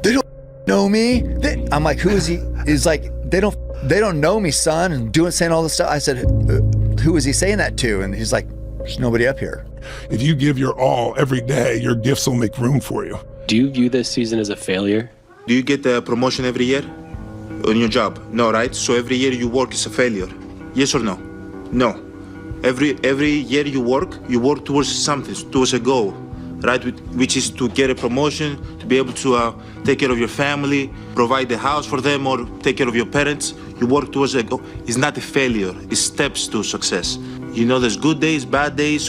they don't know me. I'm like, who is he? He's like, they don't know me, son, and saying all this stuff. I said, who is he saying that to? And he's like, there's nobody up here. If you give your all every day, your gifts will make room for you. Do you view this season as a failure? Do you get a promotion every year on your job? No, right? So every year you work is a failure. Yes or no? No. Every year you work towards something, towards a goal, right? Which is to get a promotion, to be able to take care of your family, provide the house for them, or take care of your parents. You work towards a goal. It's not a failure. It's steps to success. You know, there's good days, bad days.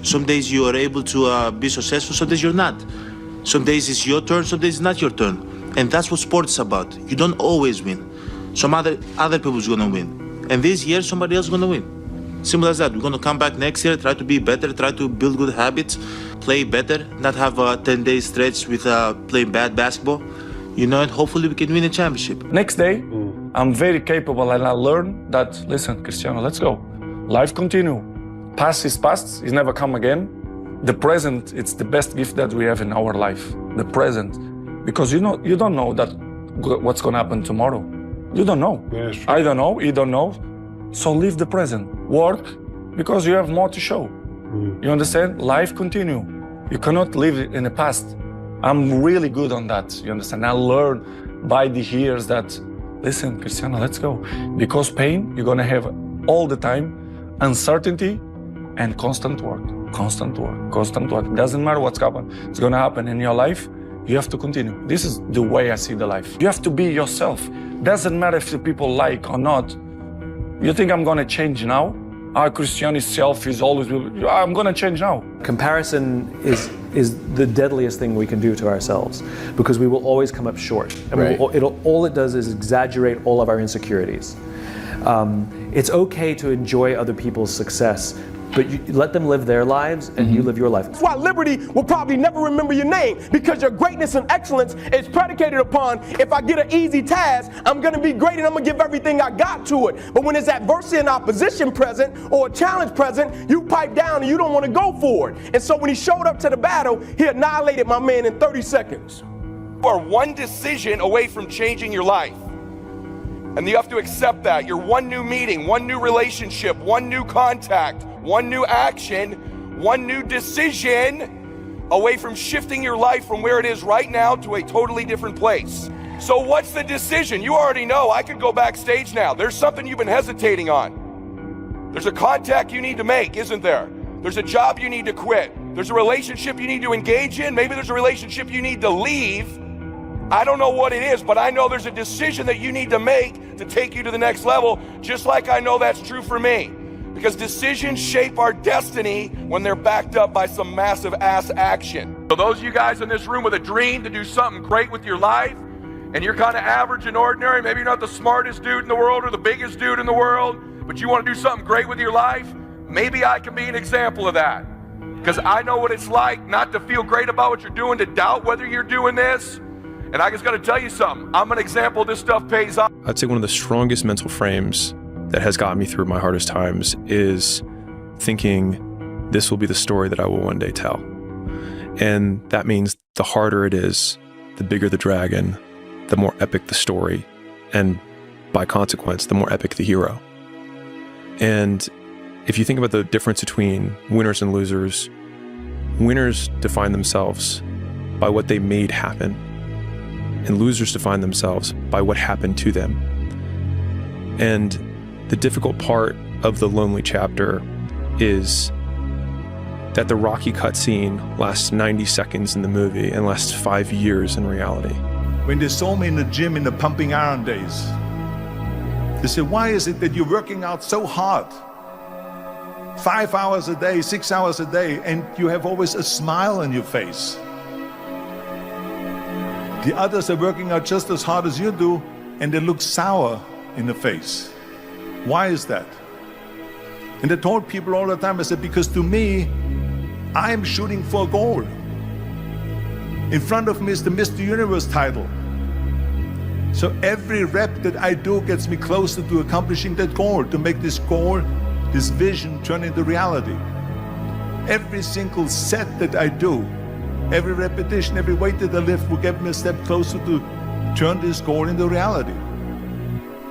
Some days you are able to be successful. Some days you're not. Some days it's your turn. Some days it's not your turn. And that's what sports is about. You don't always win. Some other people's gonna win. And this year somebody else is gonna win. Simple as that. We're gonna come back next year, try to be better, try to build good habits, play better, not have a 10-day stretch with playing bad basketball. You know, and hopefully we can win a championship. Next day, I'm very capable and I learned that, listen, Cristiano, let's go. Life continue. Past is past, it's never come again. The present, it's the best gift that we have in our life. The present. because you don't know that what's going to happen tomorrow. You don't know. Yeah, sure. I don't know. You don't know. So live the present. Work because you have more to show. You understand? Life continue. You cannot live in the past. I'm really good on that. You understand? I learned by the years that, listen, Cristiano, let's go. Because pain, you're going to have all the time, uncertainty and constant work. Constant work, constant work. Doesn't matter what's happening. It's going to happen in your life. You have to continue. This is the way I see the life. You have to be yourself. Doesn't matter if the people like or not. You think I'm going to change now? Our Cristiano self is always, I'm going to change now. Comparison is the deadliest thing we can do to ourselves, because we will always come up short. And all it does is exaggerate all of our insecurities. It's okay to enjoy other people's success, but you let them live their lives and you live your life. That's why Liberty will probably never remember your name, because your greatness and excellence is predicated upon, if I get an easy task, I'm going to be great and I'm going to give everything I got to it. But when there's adversity and opposition present or a challenge present, you pipe down and you don't want to go for it. And so when he showed up to the battle, he annihilated my man in 30 seconds. You are one decision away from changing your life. And you have to accept that. You're one new meeting, one new relationship, one new contact, one new action, one new decision away from shifting your life from where it is right now to a totally different place. So what's the decision? You already know. I could go backstage now. There's something you've been hesitating on. There's a contact you need to make, isn't there? There's a job you need to quit. There's a relationship you need to engage in. Maybe there's a relationship you need to leave. I don't know what it is, but I know there's a decision that you need to make to take you to the next level, just like I know that's true for me. Because decisions shape our destiny when they're backed up by some massive ass action. So those of you guys in this room with a dream to do something great with your life, and you're kind of average and ordinary, maybe you're not the smartest dude in the world or the biggest dude in the world, but you want to do something great with your life, maybe I can be an example of that. Because I know what it's like not to feel great about what you're doing, to doubt whether you're doing this. And I just got to tell you something. I'm an example this stuff pays off. I'd say one of the strongest mental frames that has gotten me through my hardest times is thinking this will be the story that I will one day tell. And that means the harder it is, the bigger the dragon, the more epic the story, and by consequence, the more epic the hero. And if you think about the difference between winners and losers, winners define themselves by what they made happen, and losers define themselves by what happened to them. And the difficult part of the lonely chapter is that the Rocky cutscene lasts 90 seconds in the movie and lasts 5 years in reality. When they saw me in the gym in the pumping iron days, they said, why is it that you're working out so hard? 5 hours a day, 6 hours a day, and you have always a smile on your face. The others are working out just as hard as you do, and they look sour in the face. Why is that? And I told people all the time, I said, because to me, I'm shooting for a goal. In front of me is the Mr. Universe title. So every rep that I do gets me closer to accomplishing that goal, to make this goal, this vision turn into reality. Every single set that I do, every repetition, every weight that I lift will get me a step closer to turn this goal into reality.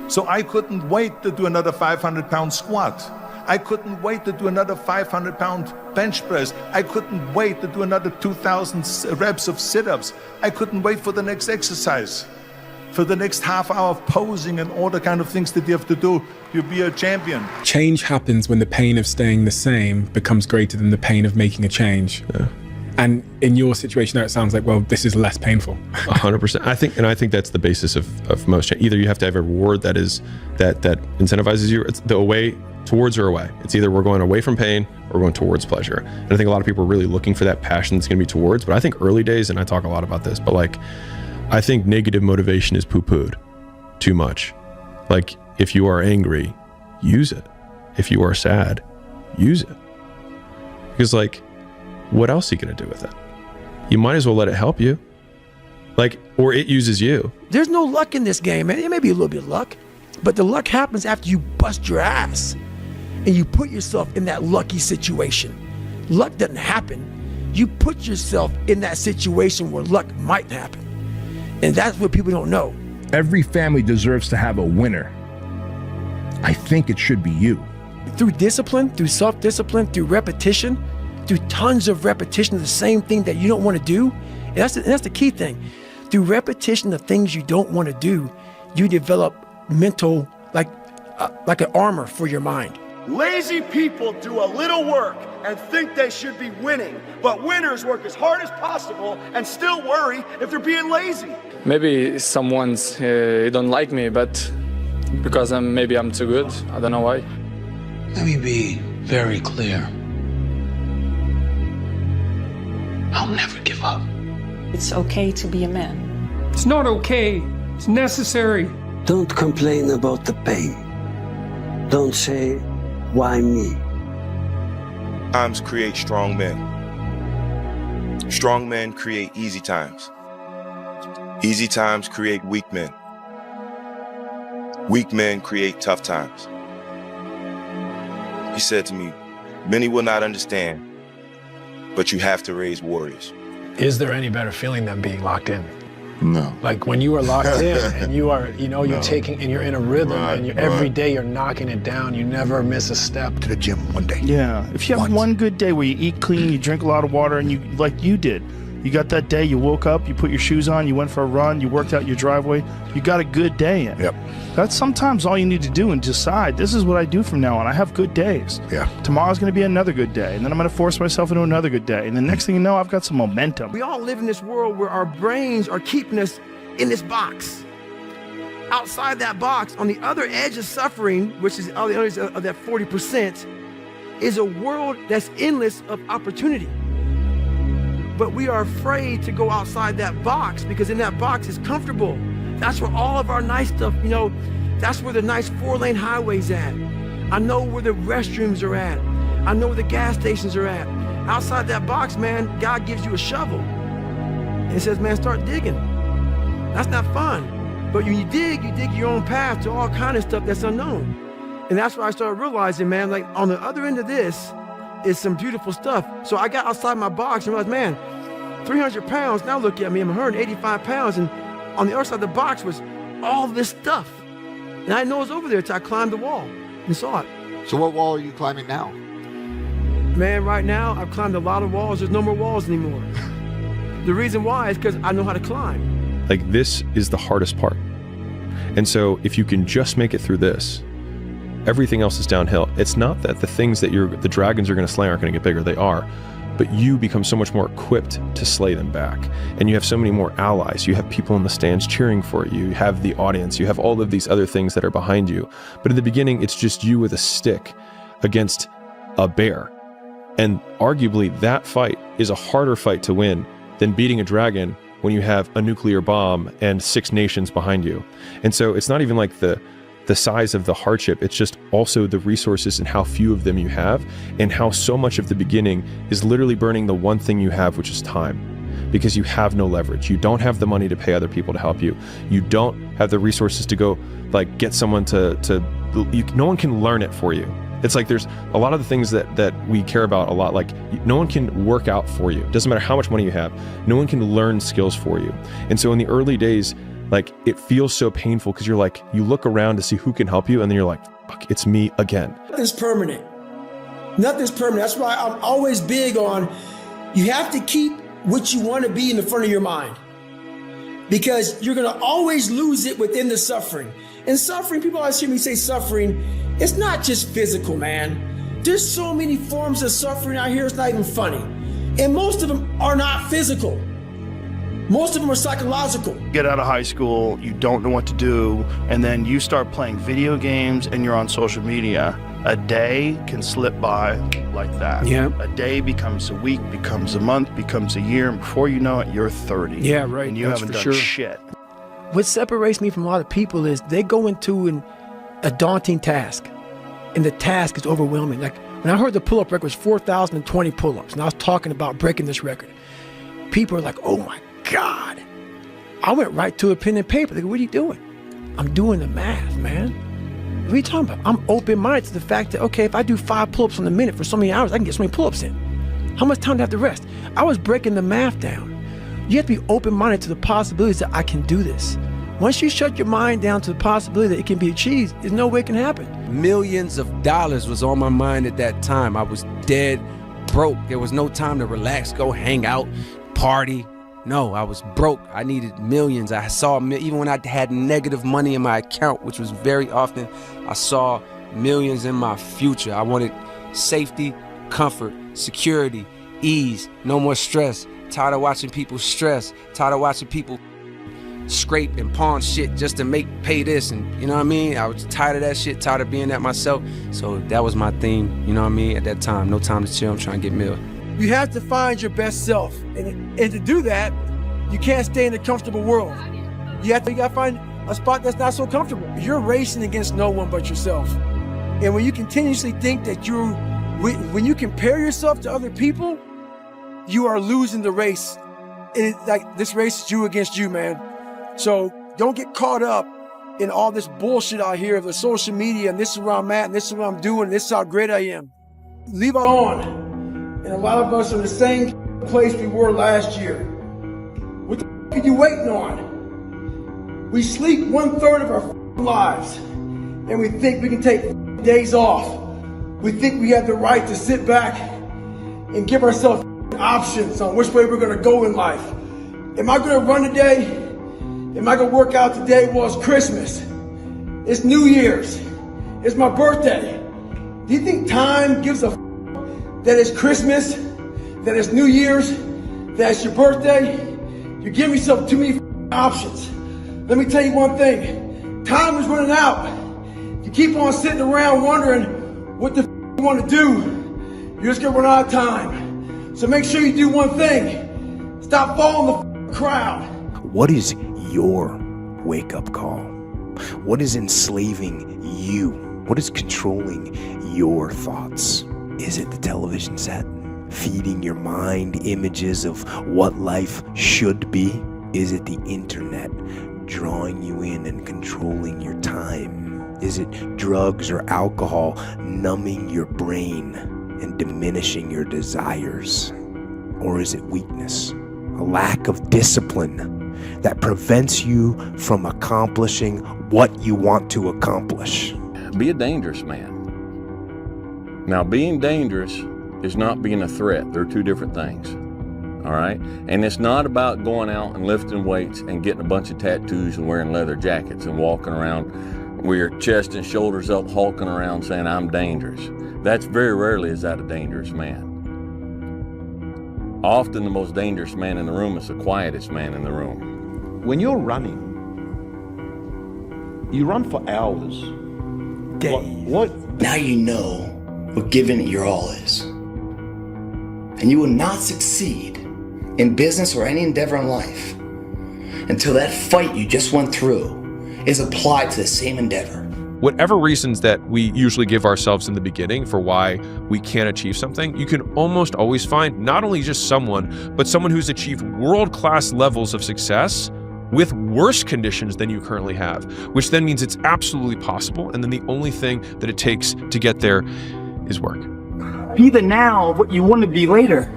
So I couldn't wait to do another 500-pound squat. I couldn't wait to do another 500-pound bench press. I couldn't wait to do another 2,000 reps of sit-ups. I couldn't wait for the next exercise, for the next half hour of posing and all the kind of things that you have to do. You'll be a champion. Change happens when the pain of staying the same becomes greater than the pain of making a change. Yeah. And in your situation now, it sounds like, well, this is less painful. 100%. I think that's the basis of most change. Either you have to have a reward that incentivizes you. It's the way towards or away. It's either we're going away from pain or we're going towards pleasure. And I think a lot of people are really looking for that passion that's going to be towards. But I think early days, and I talk a lot about this, but like, I think negative motivation is poo-pooed too much. Like, if you are angry, use it. If you are sad, use it. Because like, what else are you going to do with it? You might as well let it help you. Like, or it uses you. There's no luck in this game, man. It may be a little bit of luck, but the luck happens after you bust your ass and you put yourself in that lucky situation. Luck doesn't happen. You put yourself in that situation where luck might happen. And that's what people don't know. Every family deserves to have a winner. I think it should be you. Through discipline, through self-discipline, through repetition, through tons of repetition of the same thing that you don't want to do. And that's the key thing. Through repetition of things you don't want to do, you develop mental, like an armor for your mind. Lazy people do a little work and think they should be winning, but winners work as hard as possible and still worry if they're being lazy. Maybe someone's don't like me, but because maybe I'm too good. I don't know why. Let me be very clear. I'll never give up. It's okay to be a man. It's not okay. It's necessary. Don't complain about the pain. Don't say, why me? Times create strong men. Strong men create easy times. Easy times create weak men. Weak men create tough times. He said to me, many will not understand, but you have to raise warriors. Is there any better feeling than being locked in? No. Like when you are locked in and you are, you're taking, and you're in a rhythm and every day you're knocking it down, you never miss a step. To the gym one day. Yeah, if you have one good day where you eat clean, you drink a lot of water, and you, like you did, you got that day, you woke up, you put your shoes on, you went for a run, you worked out your driveway, you got a good day in. Yep. That's sometimes all you need to do and decide, this is what I do from now on. I have good days. Yeah. Tomorrow's going to be another good day, and then I'm going to force myself into another good day. And the next thing you know, I've got some momentum. We all live in this world where our brains are keeping us in this box. Outside that box, on the other edge of suffering, which is on the other edge of that 40%, is a world that's endless of opportunity. But we are afraid to go outside that box because in that box is comfortable. That's where all of our nice stuff, that's where the nice 4-lane highway's at. I know where the restrooms are at. I know where the gas stations are at. Outside that box, man, God gives you a shovel. And he says, man, start digging. That's not fun. But when you dig your own path to all kind of stuff that's unknown. And that's where I started realizing, man, like on the other end of this is some beautiful stuff. So I got outside my box and realized, man, 300 pounds, now look at me, I'm 185 pounds, and on the other side of the box was all this stuff. And I didn't know it was over there until I climbed the wall and saw it. So what wall are you climbing now? Man, right now, I've climbed a lot of walls. There's no more walls anymore. The reason why is because I know how to climb. Like, this is the hardest part. And so if you can just make it through this, everything else is downhill. It's not that the things that the dragons are going to slay aren't going to get bigger. They are. But you become so much more equipped to slay them back. And you have so many more allies. You have people in the stands cheering for you. You have the audience. You have all of these other things that are behind you. But in the beginning, it's just you with a stick against a bear. And arguably, that fight is a harder fight to win than beating a dragon when you have a nuclear bomb and 6 nations behind you. And so it's not even like the size of the hardship, it's just also the resources and how few of them you have, and how so much of the beginning is literally burning the one thing you have, which is time. Because you have no leverage. You don't have the money to pay other people to help you. You don't have the resources to go like get someone no one can learn it for you. It's like there's a lot of the things that we care about a lot, like no one can work out for you. Doesn't matter how much money you have, no one can learn skills for you. And so in the early days, like it feels so painful because you're like, you look around to see who can help you, and then you're like, fuck, it's me again. Nothing's permanent. Nothing's permanent. That's why I'm always big on, you have to keep what you want to be in the front of your mind. Because you're going to always lose it within the suffering. And suffering, people always hear me say suffering, it's not just physical, man. There's so many forms of suffering out here, it's not even funny. And most of them are not physical. Most of them are psychological. Get out of high school, you don't know what to do, and then you start playing video games and you're on social media. A day can slip by like that. Yeah. A day becomes a week, becomes a month, becomes a year, and before you know it, you're 30. Yeah, right. And you haven't done shit. What separates me from a lot of people is they go into a daunting task, and the task is overwhelming. Like when I heard the pull-up record was 4,020 pull-ups, and I was talking about breaking this record, people are like, oh my God. I went right to a pen and paper. They go, what are you doing? I'm doing the math, man. What are you talking about? I'm open-minded to the fact that, okay, if I do 5 pull-ups in a minute for so many hours, I can get so many pull-ups in. How much time do I have to rest? I was breaking the math down. You have to be open-minded to the possibilities that I can do this. Once you shut your mind down to the possibility that it can be achieved, there's no way it can happen. Millions of dollars was on my mind at that time. I was dead broke. There was no time to relax, go hang out, party. No, I was broke. I needed millions. I saw, even when I had negative money in my account, which was very often, I saw millions in my future. I wanted safety, comfort, security, ease, no more stress. Tired of watching people stress. Tired of watching people scrape and pawn shit just to pay this, and you know what I mean? I was tired of that shit, tired of being that myself. So that was my theme, you know what I mean? At that time, no time to chill, I'm trying to get meal. You have to find your best self. And to do that, you can't stay in a comfortable world. You gotta find a spot that's not so comfortable. You're racing against no one but yourself. And when you continuously think that when you compare yourself to other people, you are losing the race. And it's like, this race is you against you, man. So don't get caught up in all this bullshit out here of the social media, and this is where I'm at, and this is what I'm doing, and this is how great I am. Leave it on. And a lot of us are in the same place we were last year. What the f are you waiting on? We sleep 1/3 of our lives, and we think we can take days off. We think we have the right to sit back and give ourselves options on which way we're gonna go in life. Am I gonna run today? Am I gonna work out today? Well, it's Christmas. It's New Year's. It's my birthday. Do you think time gives a that it's Christmas, that it's New Year's, that it's your birthday? You give yourself too many options. Let me tell you one thing. Time is running out. You keep on sitting around wondering what the you want to do, you're just gonna run out of time. So make sure you do one thing. Stop following the crowd. What is your wake-up call? What is enslaving you? What is controlling your thoughts? Is it the television set? Feeding your mind images of what life should be? Is it the internet drawing you in and controlling your time? Is it drugs or alcohol numbing your brain and diminishing your desires? Or is it weakness, a lack of discipline that prevents you from accomplishing what you want to accomplish? Be a dangerous man. Now, being dangerous is not being a threat. They're two different things, all right? And it's not about going out and lifting weights and getting a bunch of tattoos and wearing leather jackets and walking around with your chest and shoulders up, hulking around saying, I'm dangerous. That's very rarely is that a dangerous man. Often the most dangerous man in the room is the quietest man in the room. When you're running, you run for hours. What? Now you know what giving it your all is. And you will not succeed in business or any endeavor in life until that fight you just went through is applied to the same endeavor. Whatever reasons that we usually give ourselves in the beginning for why we can't achieve something, you can almost always find not only just someone, but someone who's achieved world-class levels of success with worse conditions than you currently have, which then means it's absolutely possible. And then the only thing that it takes to get there is work. Be the now of what you want to be later.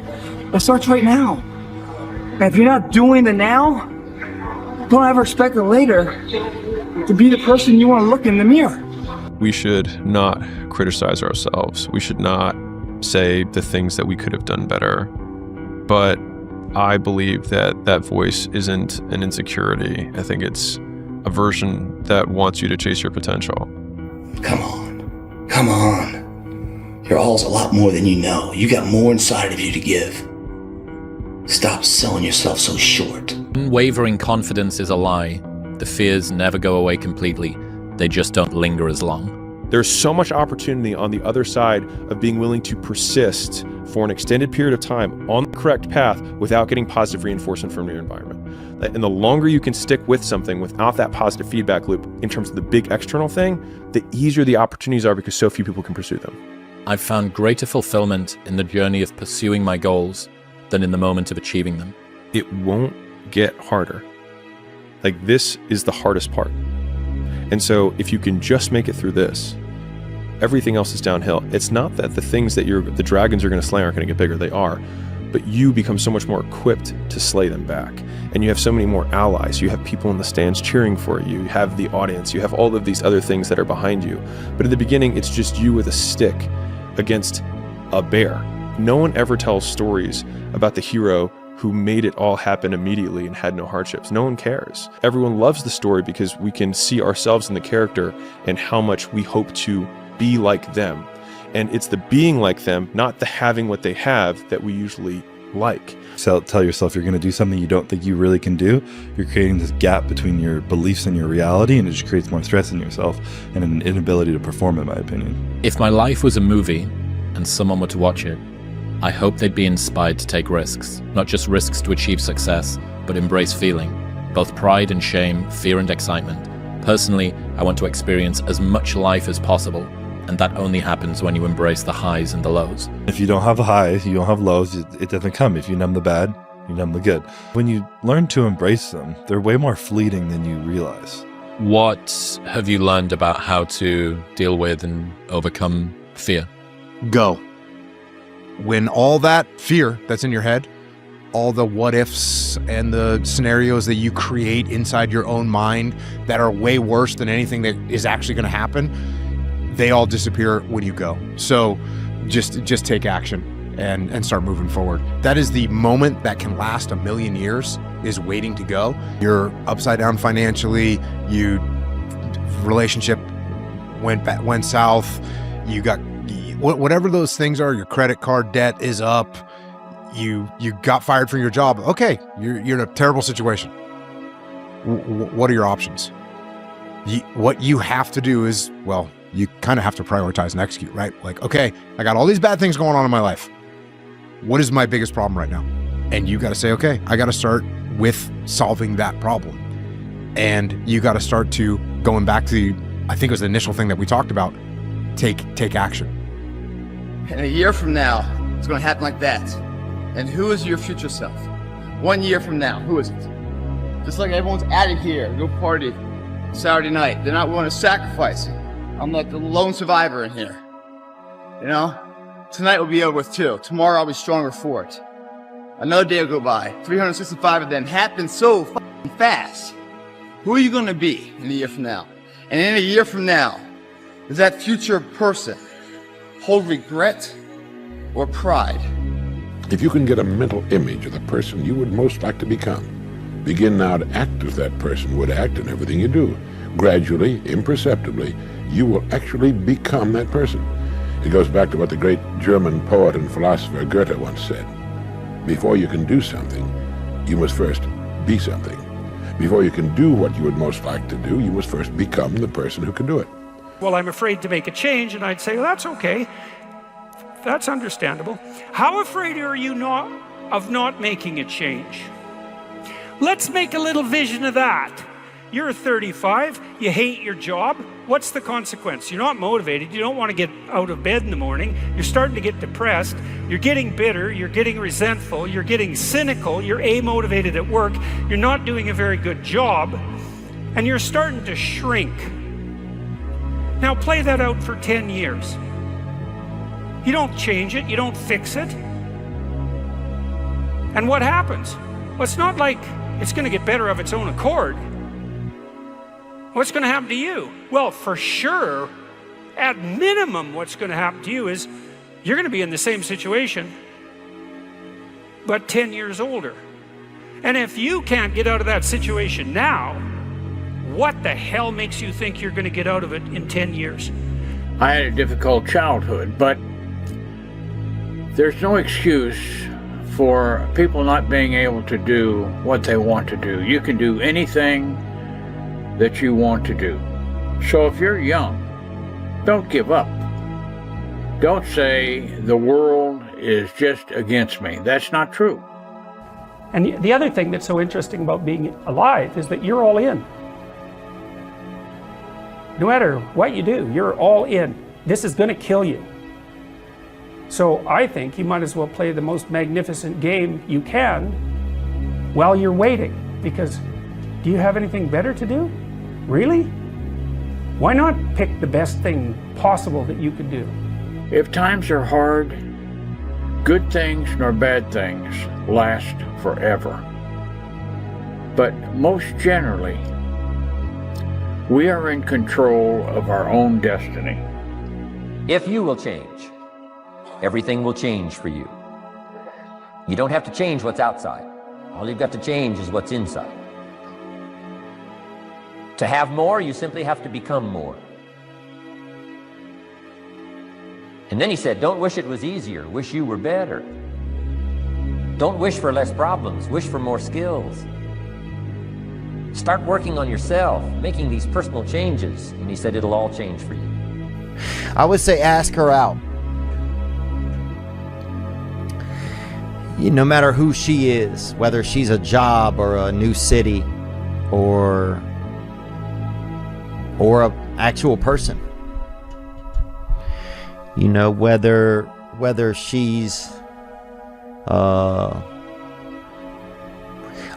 It starts right now. And if you're not doing the now, don't ever expect the later to be the person you want to look in the mirror. We should not criticize ourselves. We should not say the things that we could have done better. But I believe that that voice isn't an insecurity. I think it's a version that wants you to chase your potential. Come on. Your all's a lot more than you know. You got more inside of you to give. Stop selling yourself so short. Unwavering confidence is a lie. The fears never go away completely. They just don't linger as long. There's so much opportunity on the other side of being willing to persist for an extended period of time on the correct path without getting positive reinforcement from your environment. And the longer you can stick with something without that positive feedback loop in terms of the big external thing, the easier the opportunities are because so few people can pursue them. I've found greater fulfillment in the journey of pursuing my goals than in the moment of achieving them. It won't get harder. Like, this is the hardest part. And so if you can just make it through this, everything else is downhill. It's not that the things that the dragons are going to slay aren't going to get bigger. They are. but you become so much more equipped to slay them back. And you have so many more allies. You have people in the stands cheering for you. You have the audience. You have all of these other things that are behind you. But in the beginning, it's just you with a stick against a bear. No one ever tells stories about the hero who made it all happen immediately and had no hardships. No one cares. Everyone loves the story because we can see ourselves in the character and how much we hope to be like them. And it's the being like them, not the having what they have, that we usually like. So tell yourself you're going to do something you don't think you really can do. You're creating this gap between your beliefs and your reality, and it just creates more stress in yourself and an inability to perform, in my opinion. If my life was a movie and someone were to watch it, I hope they'd be inspired to take risks, not just risks to achieve success, but embrace feeling, both pride and shame, fear and excitement. Personally, I want to experience as much life as possible, and that only happens when you embrace the highs and the lows. If you don't have the highs, you don't have lows, it doesn't come. If you numb the bad, you numb the good. When you learn to embrace them, they're way more fleeting than you realize. What have you learned about how to deal with and overcome fear? Go. When all that fear that's in your head, all the what ifs and the scenarios that you create inside your own mind that are way worse than anything that is actually going to happen, they all disappear when you go. So just take action and start moving forward. That is the moment that can last 1,000,000 years, is waiting to go. You're upside down financially, you relationship went south, you got whatever those things are, your credit card debt is up, you got fired from your job. Okay, you're in a terrible situation. What are your options? What you have to do is, well, you kind of have to prioritize and execute, right? Like, okay, I got all these bad things going on in my life. What is my biggest problem right now? And you got to say, okay, I got to start with solving that problem. And you got to start to going back to I think it was the initial thing that we talked about, take action. And a year from now, it's going to happen like that. And who is your future self? 1 year from now, who is it? Just like everyone's out of here, go party Saturday night. They're not willing to sacrifice. I'm like the lone survivor in here. You know? Tonight will be over with too. Tomorrow I'll be stronger for it. Another day will go by. 365 of them happen so fast. Who are you going to be in a year from now? And in a year from now, does that future person hold regret or pride? If you can get a mental image of the person you would most like to become, begin now to act as that person would act in everything you do. Gradually, imperceptibly, you will actually become that person. It goes back to what the great German poet and philosopher Goethe once said. Before you can do something, you must first be something. Before you can do what you would most like to do, you must first become the person who can do it. Well, I'm afraid to make a change, and I'd say, well, that's okay. That's understandable. How afraid are you of not making a change? Let's make a little vision of that. You're 35, you hate your job. What's the consequence? You're not motivated, you don't want to get out of bed in the morning, you're starting to get depressed, you're getting bitter, you're getting resentful, you're getting cynical, you're amotivated at work, you're not doing a very good job, and you're starting to shrink. Now play that out for 10 years. You don't change it, you don't fix it. And what happens? Well, it's not like it's going to get better of its own accord. What's going to happen to you? Well, for sure, at minimum, what's going to happen to you is you're going to be in the same situation, but 10 years older. And if you can't get out of that situation now, what the hell makes you think you're going to get out of it in 10 years? I had a difficult childhood, but there's no excuse for people not being able to do what they want to do. You can do anything that you want to do. So if you're young, don't give up. Don't say the world is just against me. That's not true. And the other thing that's so interesting about being alive is that you're all in. No matter what you do, you're all in. This is going to kill you. So I think you might as well play the most magnificent game you can while you're waiting. Because do you have anything better to do? Really? Why not pick the best thing possible that you could do? If times are hard, good things nor bad things last forever. But most generally, we are in control of our own destiny. If you will change, everything will change for you. You don't have to change what's outside. All you've got to change is what's inside. To have more, you simply have to become more. And then he said, don't wish it was easier, wish you were better. Don't wish for less problems, wish for more skills. Start working on yourself, making these personal changes. And he said, it'll all change for you. I would say ask her out. No matter who she is, whether she's a job or a new city or an actual person. Whether she's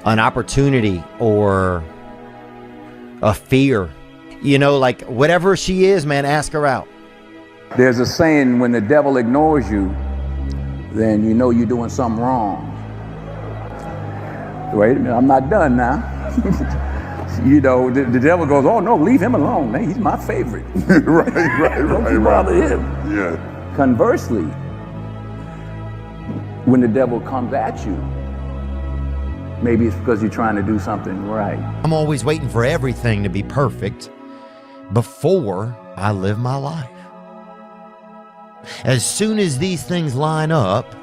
an opportunity or a fear. Like whatever she is, man, ask her out. There's a saying, when the devil ignores you, then you know you're doing something wrong. Wait a minute, I'm not done now. The devil goes, oh no, leave him alone. Man, he's my favorite. Don't you bother him. Yeah. Conversely, when the devil comes at you, maybe it's because you're trying to do something right. I'm always waiting for everything to be perfect before I live my life. As soon as these things line up,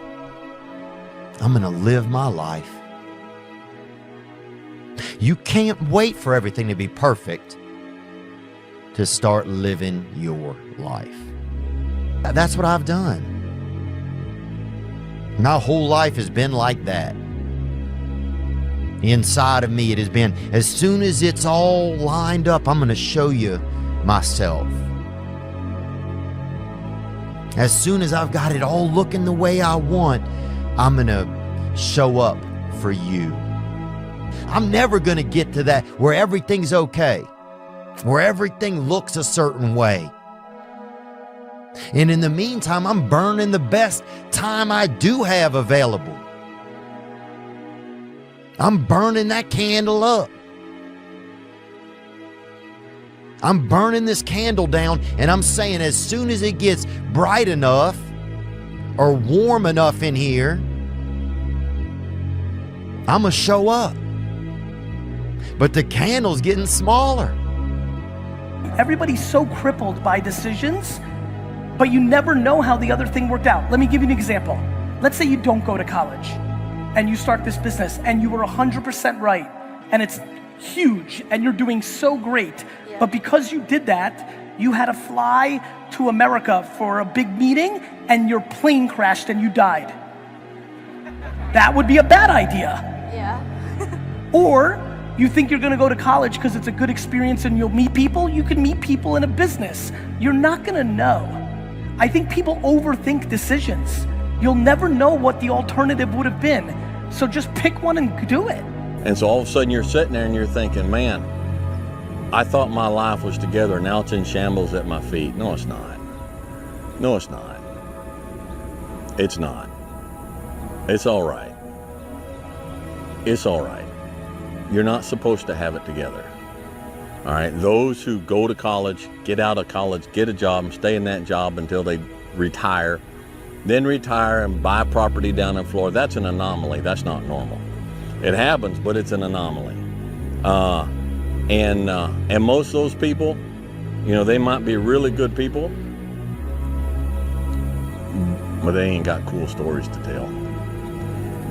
I'm going to live my life. You can't wait for everything to be perfect to start living your life. That's what I've done. My whole life has been like that. Inside of me, it has been, as soon as it's all lined up, I'm going to show you myself. As soon as I've got it all looking the way I want, I'm going to show up for you. I'm never going to get to that where everything's okay, where everything looks a certain way. And in the meantime, I'm burning the best time I do have available. I'm burning that candle up. I'm burning this candle down, and I'm saying as soon as it gets bright enough or warm enough in here, I'm going to show up. But the candle's getting smaller. Everybody's so crippled by decisions, but you never know how the other thing worked out. Let me give you an example. Let's say you don't go to college and you start this business and you were 100% right and it's huge and you're doing so great. But because you did that, you had to fly to America for a big meeting and your plane crashed and you died. That would be a bad idea. Yeah. Or you think you're gonna go to college because it's a good experience and you'll meet people. You can meet people in a business. You're not gonna know. I think people overthink decisions. You'll never know what the alternative would have been. So just pick one and do it. And so all of a sudden you're sitting there and you're thinking, man, I thought my life was together, now it's in shambles at my feet. No, it's not. No, it's not. It's not. It's all right. It's all right. You're not supposed to have it together. All right, those who go to college, get out of college, get a job and stay in that job until they retire, then retire and buy property down in Florida, that's an anomaly. That's not normal. It happens, but it's an anomaly. And most of those people, they might be really good people, but they ain't got cool stories to tell.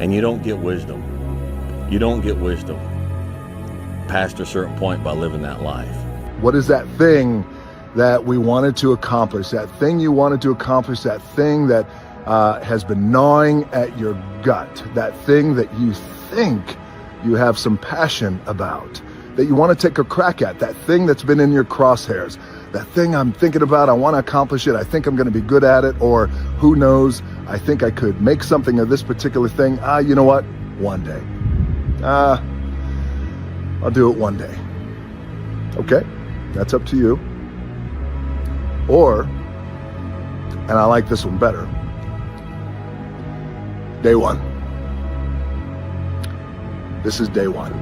And you don't get wisdom. You don't get wisdom past a certain point by living that life. What is that thing that we wanted to accomplish? That thing you wanted to accomplish, that thing that has been gnawing at your gut, that thing that you think you have some passion about, that you want to take a crack at, that thing that's been in your crosshairs, that thing I'm thinking about, I want to accomplish it, I think I'm going to be good at it, or who knows, I think I could make something of this particular thing. You know what? One day. I'll do it one day. Okay, that's up to you. Or, and I like this one better, Day one. This is day one.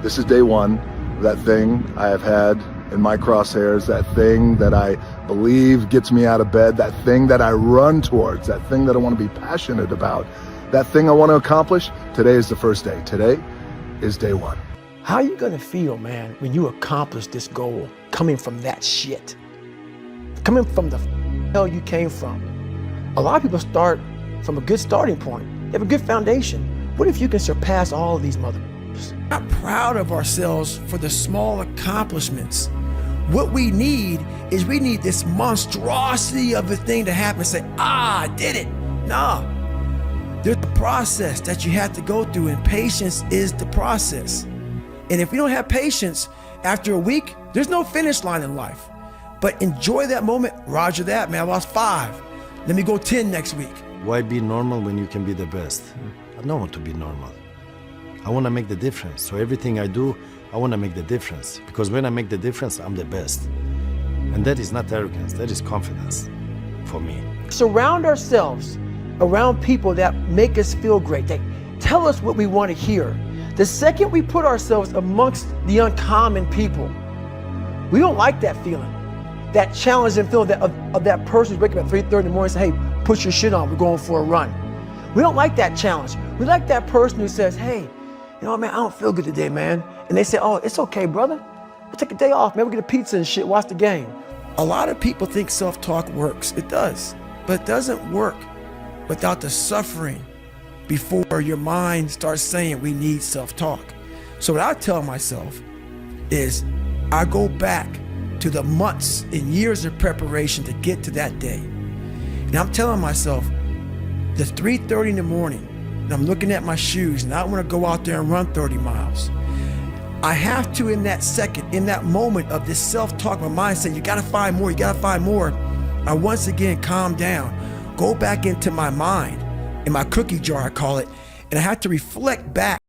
This is day one of that thing I have had in my crosshairs, that thing that I believe gets me out of bed, that thing that I run towards, that thing that I want to be passionate about, that thing I want to accomplish. Today is the first day. Today is day one. How are you gonna feel, man, when you accomplish this goal coming from that shit? Coming from the hell you came from. A lot of people start from a good starting point. They have a good foundation. What if you can surpass all of these motherfuckers? Not proud of ourselves for the small accomplishments. What we need is we need this monstrosity of a thing to happen. Say, I did it. Nah. There's a process that you have to go through, and patience is the process. And if we don't have patience, after a week, there's no finish line in life. But enjoy that moment. Roger that, man. I lost 5. Let me go 10 next week. Why be normal when you can be the best? I don't want to be normal. I want to make the difference. So everything I do, I want to make the difference. Because when I make the difference, I'm the best. And that is not arrogance, that is confidence for me. Surround ourselves around people that make us feel great. They tell us what we want to hear. The second we put ourselves amongst the uncommon people, we don't like that feeling. That challenging feeling of that person who's waking up at 3:30 in the morning and say, hey, put your shit on, we're going for a run. We don't like that challenge. We like that person who says, hey, you know what, man, I don't feel good today, man. And they say, oh, it's okay, brother. We'll take a day off, man. We'll get a pizza and shit, watch the game. A lot of people think self-talk works. It does, but it doesn't work without the suffering before your mind starts saying we need self-talk. So what I tell myself is I go back to the months and years of preparation to get to that day. And I'm telling myself, the 3:30 in the morning, and I'm looking at my shoes, and I want to go out there and run 30 miles. I have to, in that second, in that moment of this self-talk, my mind saying, you gotta find more, you gotta find more. I once again calm down, go back into my mind, in my cookie jar, I call it, and I have to reflect back